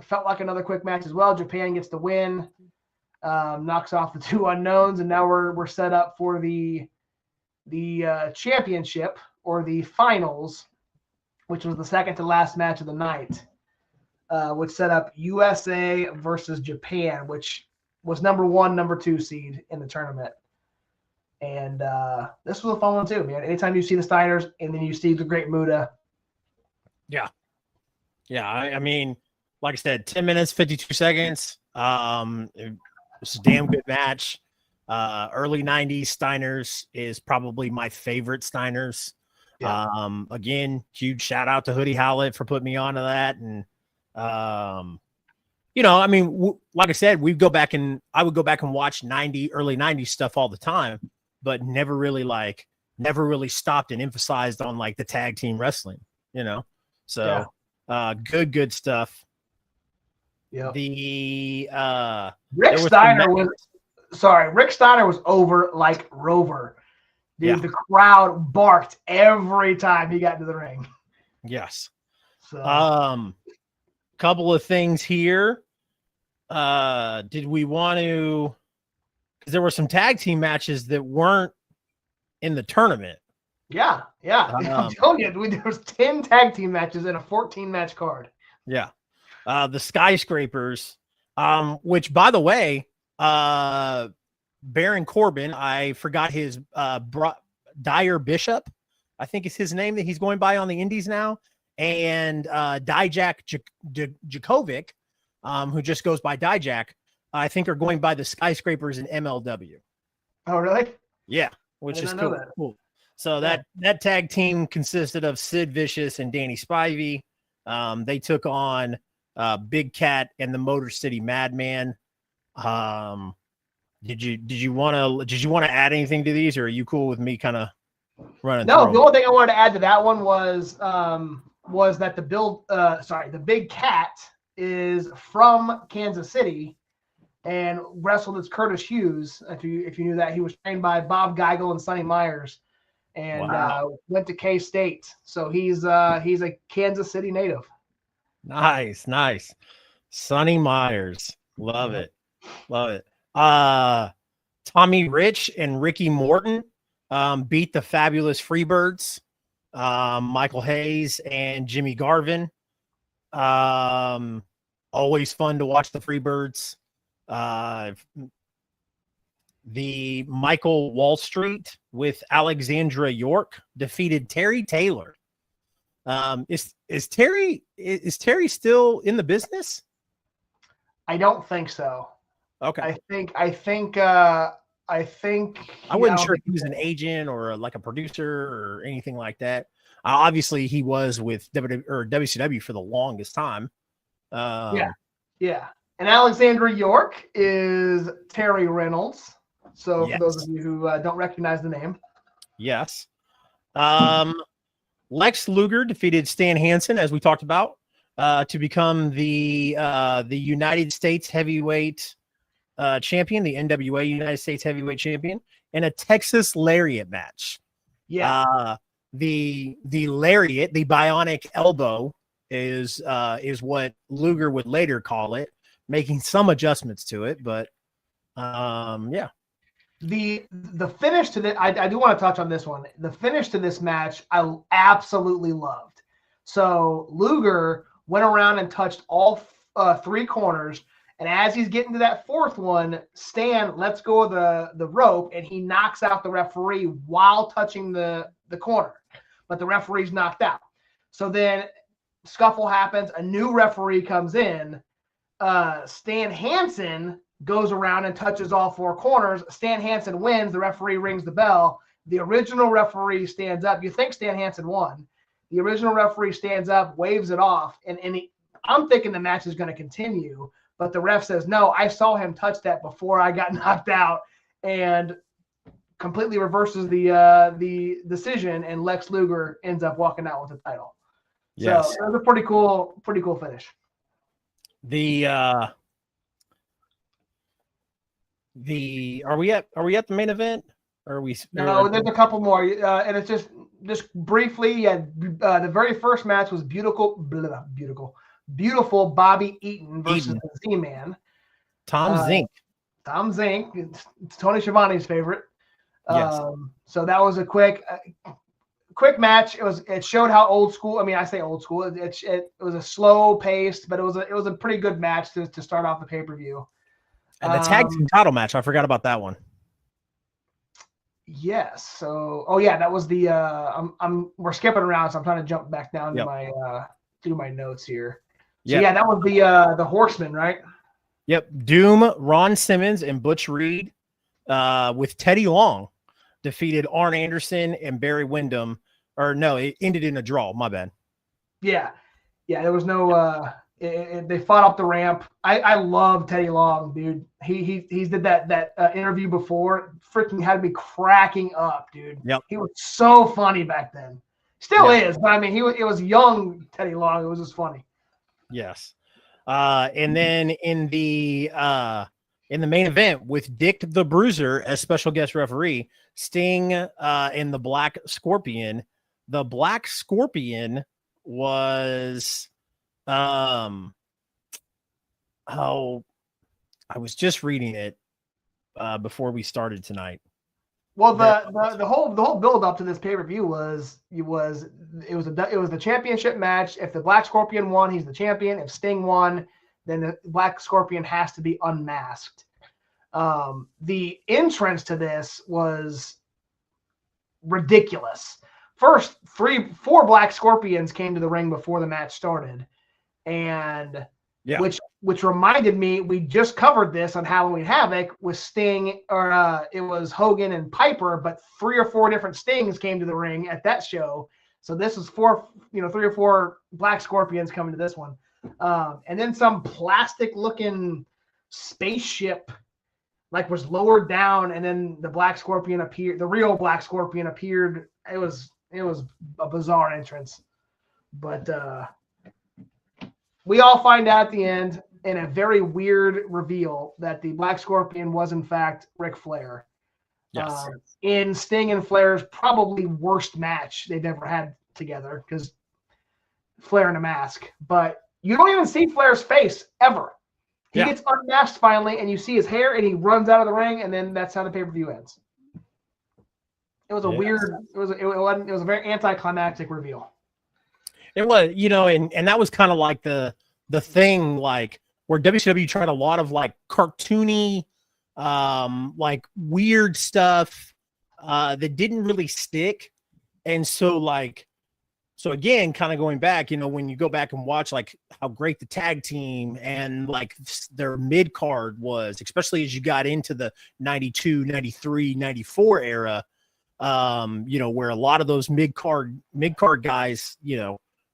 felt like another quick match as well. Japan gets the win. Knocks off the two unknowns, and now we're set up for the championship, or the finals, which was the second to last match of the night, which set up USA versus Japan, which was number 1, number 2 seed in the tournament. And this was a fun one too, man. Anytime you see the Steiners and then you see the Great Muta. Yeah. I mean, like I said, 10 minutes, 52 seconds. It was a damn good match. Early 90s Steiners is probably my favorite Steiners. Yeah. Again, huge shout out to Hoodie Howlett for putting me onto that. And, I mean, like I said, I would go back and watch early 90s stuff all the time, but never really stopped and emphasized on like the tag team wrestling, So good stuff. Yeah. Rick Steiner was over like Rover. Dude, The crowd barked every time he got into the ring. Yes. So couple of things here. Did we want to, because there were some tag team matches that weren't in the tournament. Yeah. I'm telling you, there was 10 tag team matches in a 14 match card. Yeah. the Skyscrapers, which, by the way, Baron Corbin, I forgot his Dyer Bishop, I think is his name that he's going by on the Indies now, and Dijak Djokovic, who just goes by Dijak, I think are going by the Skyscrapers in MLW. Oh, really? Yeah, which is cool. That. Cool. So that tag team consisted of Sid Vicious and Danny Spivey. They took on Big Cat and the Motor City Madman. Did you want to add anything to these, or are you cool with me kind of running? No, the only thing I wanted to add to that one was that the Big Cat is from Kansas City and wrestled as Curtis Hughes. If you knew that, he was trained by Bob Geigel and Sonny Myers, and went to K-State. So he's a Kansas City native. Nice. Sonny Myers, love it. Tommy Rich and Ricky Morton beat the Fabulous Freebirds, Michael Hayes and Jimmy Garvin. Always fun to watch the Freebirds. The Michael Wall Street with Alexandra York defeated Terry Taylor. Is Terry still in the business? I don't think so. Okay. I wasn't sure if he was an agent or like a producer or anything like that. Obviously, he was with WCW for the longest time. Yeah. And Alexandra York is Terry Reynolds. So for those of you who don't recognize the name. Yes. Lex Luger defeated Stan Hansen, as we talked about, to become the United States Heavyweight champion, the NWA United States Heavyweight champion, in a Texas Lariat match. Yeah. The Lariat, the bionic elbow, is what Luger would later call it, making some adjustments to it, but yeah. The finish to this, I do want to touch on this one. The finish to this match, I absolutely loved. So Luger went around and touched all three corners, and as he's getting to that fourth one, Stan lets go of the rope, and he knocks out the referee while touching the corner, but the referee's knocked out. So then scuffle happens, a new referee comes in. Stan Hansen goes around and touches all four corners. Stan Hansen wins. The referee rings the bell. The original referee stands up. You think Stan Hansen won. The original referee stands up, waves it off, and I'm thinking the match is going to continue, but the ref says, no, I saw him touch that before I got knocked out, and completely reverses the decision, and Lex Luger ends up walking out with the title. Yes. So it was a pretty cool finish. Are we at the main event? Or are we? No, there's a couple more, and it's just briefly. The very first match was beautiful Bobby Eaton versus the Z-Man. Tom Zink. Tom Zink. It's Tony Schiavone's favorite. Yes. So that was a quick match. It showed how old school. I mean, I say old school. It was a slow paced, but it was a pretty good match to start off the pay-per-view. And the tag team title match, I forgot about that one. Yes. So, that was the. We're skipping around, so I'm trying to jump back down to my notes here. So that was the Horsemen, right? Yep. Doom, Ron Simmons, and Butch Reed, with Teddy Long, defeated Arn Anderson and Barry Windham. Or no, it ended in a draw. My bad. Yeah. There was no. They fought up the ramp. I love Teddy Long, dude. He did that interview before. Freaking had me cracking up, dude. Yep. He was so funny back then. Still is, but I mean, it was young Teddy Long. It was just funny. Yes. And then in the main event with Dick the Bruiser as special guest referee, Sting and the Black Scorpion. The Black Scorpion was I was just reading it before we started tonight. Well, the whole build up to this pay per view was it was the championship match. If the Black Scorpion won, he's the champion. If Sting won, then the Black Scorpion has to be unmasked. The entrance to this was ridiculous. First, 4 Black Scorpions came to the ring before the match started, and which reminded me, we just covered this on Halloween Havoc with Sting, or it was Hogan and Piper, but 3 or 4 different Stings came to the ring at that show. So this was 3 or 4 Black Scorpions coming to this one, and then some plastic-looking spaceship was lowered down, and then the Black Scorpion appeared. The real Black Scorpion appeared. It was a bizarre entrance, but we all find out at the end in a very weird reveal that the Black Scorpion was in fact Ric Flair. Yes. In Sting and Flair's probably worst match they've ever had together, because Flair in a mask. But you don't even see Flair's face ever. He gets unmasked finally, and you see his hair, and he runs out of the ring, and then that's how the pay-per-view ends. It was a weird. It was a very anticlimactic reveal. It was, and that was kind of like the thing, like where WCW tried a lot of like cartoony, like weird stuff that didn't really stick, and so again, kind of going back, when you go back and watch like how great the tag team and like their mid card was, especially as you got into the 92, 93, 94 era, where a lot of those mid card guys,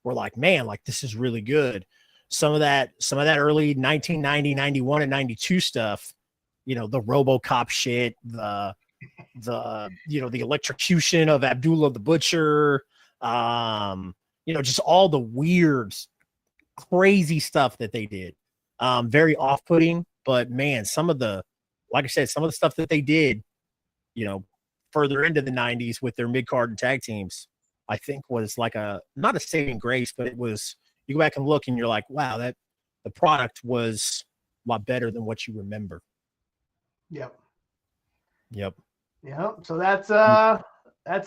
were like, man, like this is really good. Some of that early 1990, 91 and 92 stuff, the RoboCop shit, the electrocution of Abdullah the Butcher, just all the weird, crazy stuff that they did. Very off-putting, but man, like I said, some of the stuff that they did, further into the 90s with their mid-card and tag teams, I think was like not a saving grace, but it was, you go back and look and you're like, wow, that the product was a lot better than what you remember. Yep. So that's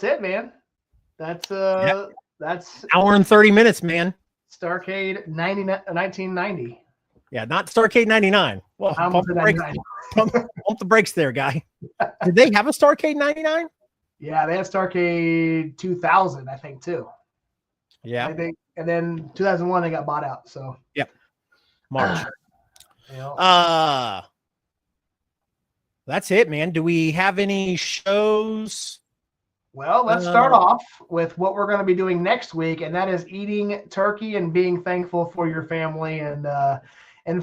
it, man. That's hour and 30 minutes, man. Starrcade 1990. Yeah, not Starrcade 99. Well, pump the brakes there, guy. Did they have a Starrcade 99? Yeah, they had Starrcade 2000, I think, too. Yeah. And then 2001, they got bought out. So. Yep. March. That's it, man. Do we have any shows? Well, let's start off with what we're going to be doing next week, and that is eating turkey and being thankful for your family and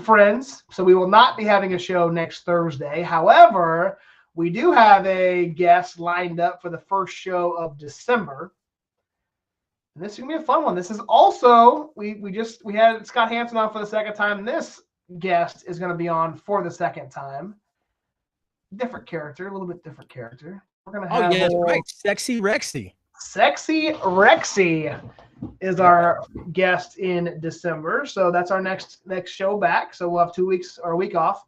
friends. So we will not be having a show next Thursday. However, we do have a guest lined up for the first show of December. And this is going to be a fun one. This is also, we had Scott Hansen on for the second time. This guest is going to be on for the second time. Different character, a little bit different character. We're going to have that's right. Sexy Rexy. Sexy Rexy is our guest in December. So that's our next show back. So we'll have 2 weeks or a week off.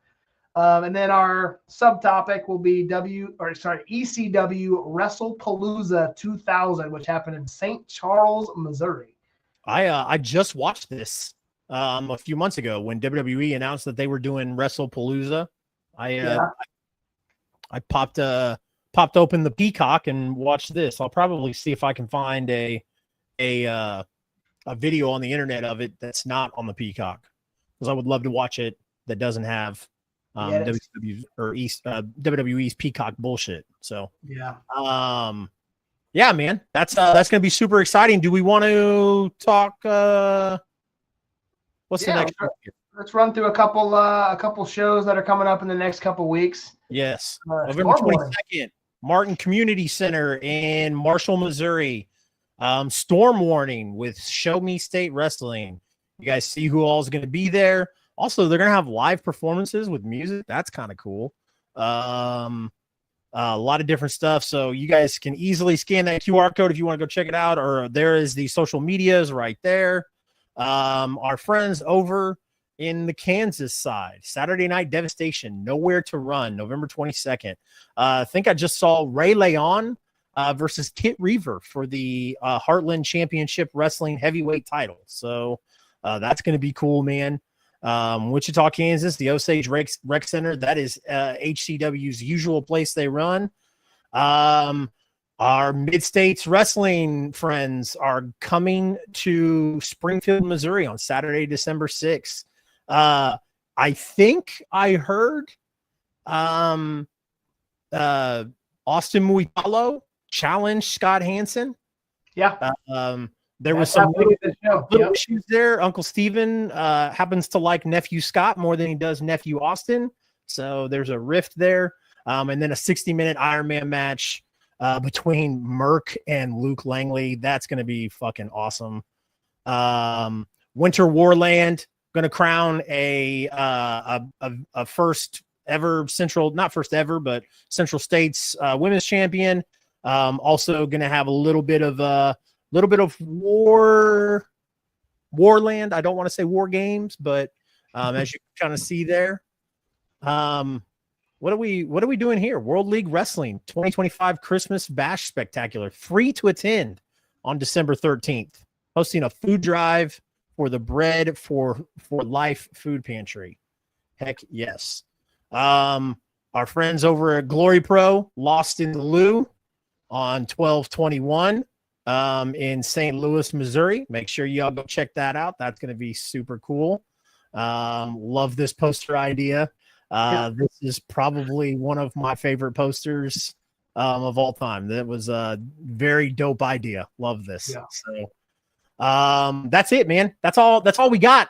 And then our subtopic will be ECW WrestlePalooza 2000, which happened in St. Charles, Missouri. I just watched this a few months ago when WWE announced that they were doing WrestlePalooza. I popped open the Peacock and watched this. I'll probably see if I can find a video on the internet of it that's not on the Peacock, because I would love to watch it that doesn't have WWE's Peacock bullshit. So yeah, man, that's gonna be super exciting. Do we want to talk? What's the next? Let's run through a couple shows that are coming up in the next couple weeks. Yes, November 22nd, Martin Community Center in Marshall, Missouri. Storm Warning with Show Me State Wrestling. You guys see who all is going to be there. Also, they're going to have live performances with music. That's kind of cool. A lot of different stuff. So you guys can easily scan that QR code if you want to go check it out, or there is the social medias right there. Our friends over in the Kansas side, Saturday Night Devastation, Nowhere to Run, November 22nd. I think I just saw Ray Leon versus Kit Reaver for the Heartland Championship Wrestling Heavyweight title. So that's going to be cool, man. Wichita, Kansas, the Osage Rec Center. That is HCW's usual place they run. Our Mid-States wrestling friends are coming to Springfield, Missouri on Saturday, December 6th. I think I heard Austin Muitalo challenge Scott Hansen. Yeah. There was some little issues there. Uncle Steven happens to like nephew Scott more than he does nephew Austin. So there's a rift there. And then a 60-minute Iron Man match between Merck and Luke Langley. That's going to be fucking awesome. Winter Warland going to crown a first ever not first ever, but Central States women's champion. Also going to have a little bit of Warland. I don't want to say War Games, but as you kind of see there, what are we doing here? World League Wrestling 2025 Christmas Bash Spectacular, free to attend on December 13th, hosting a food drive for the Bread for Life Food Pantry. Heck yes. Our friends over at Glory Pro, Lost in the Lou on 12/21 in St. Louis, Missouri. Make sure y'all go check that out. That's going to be super cool. Love this poster idea. This is probably one of my favorite posters of all time. That was a very dope idea. Love this. Yeah. So that's it, man. That's all we got.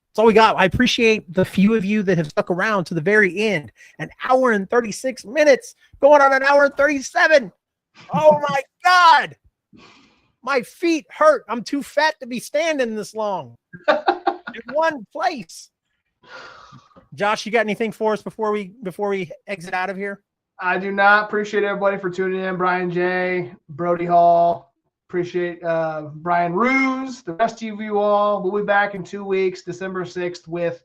That's all we got. I appreciate the few of you that have stuck around to the very end. An hour and 36 minutes, going on an hour and 37. Oh my God. My feet hurt. I'm too fat to be standing this long in one place. Josh, you got anything for us before we exit out of here? I do not. Appreciate everybody for tuning in. Brian J, Brody Hall. Appreciate Brian Ruse, the rest of you all. We'll be back in 2 weeks, December 6th, with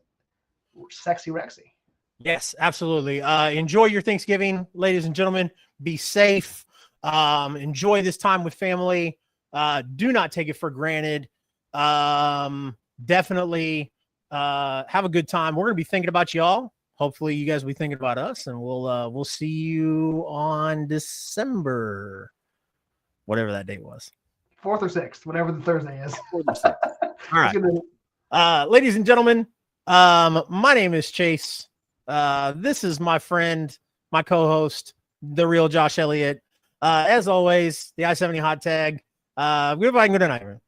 Sexy Rexy. Yes, absolutely. Enjoy your Thanksgiving, ladies and gentlemen. Be safe. Enjoy this time with family. Do not take it for granted. Definitely have a good time. We're going to be thinking about y'all. Hopefully you guys will be thinking about us, and we'll see you on December, whatever that date was. 4th or 6th, whatever the Thursday is. 4th or 6th. All right. Ladies and gentlemen, my name is Chase. This is my friend, my co-host, the real Josh Elliott. As always, the I-70 hot tag. Goodbye and good night, everyone.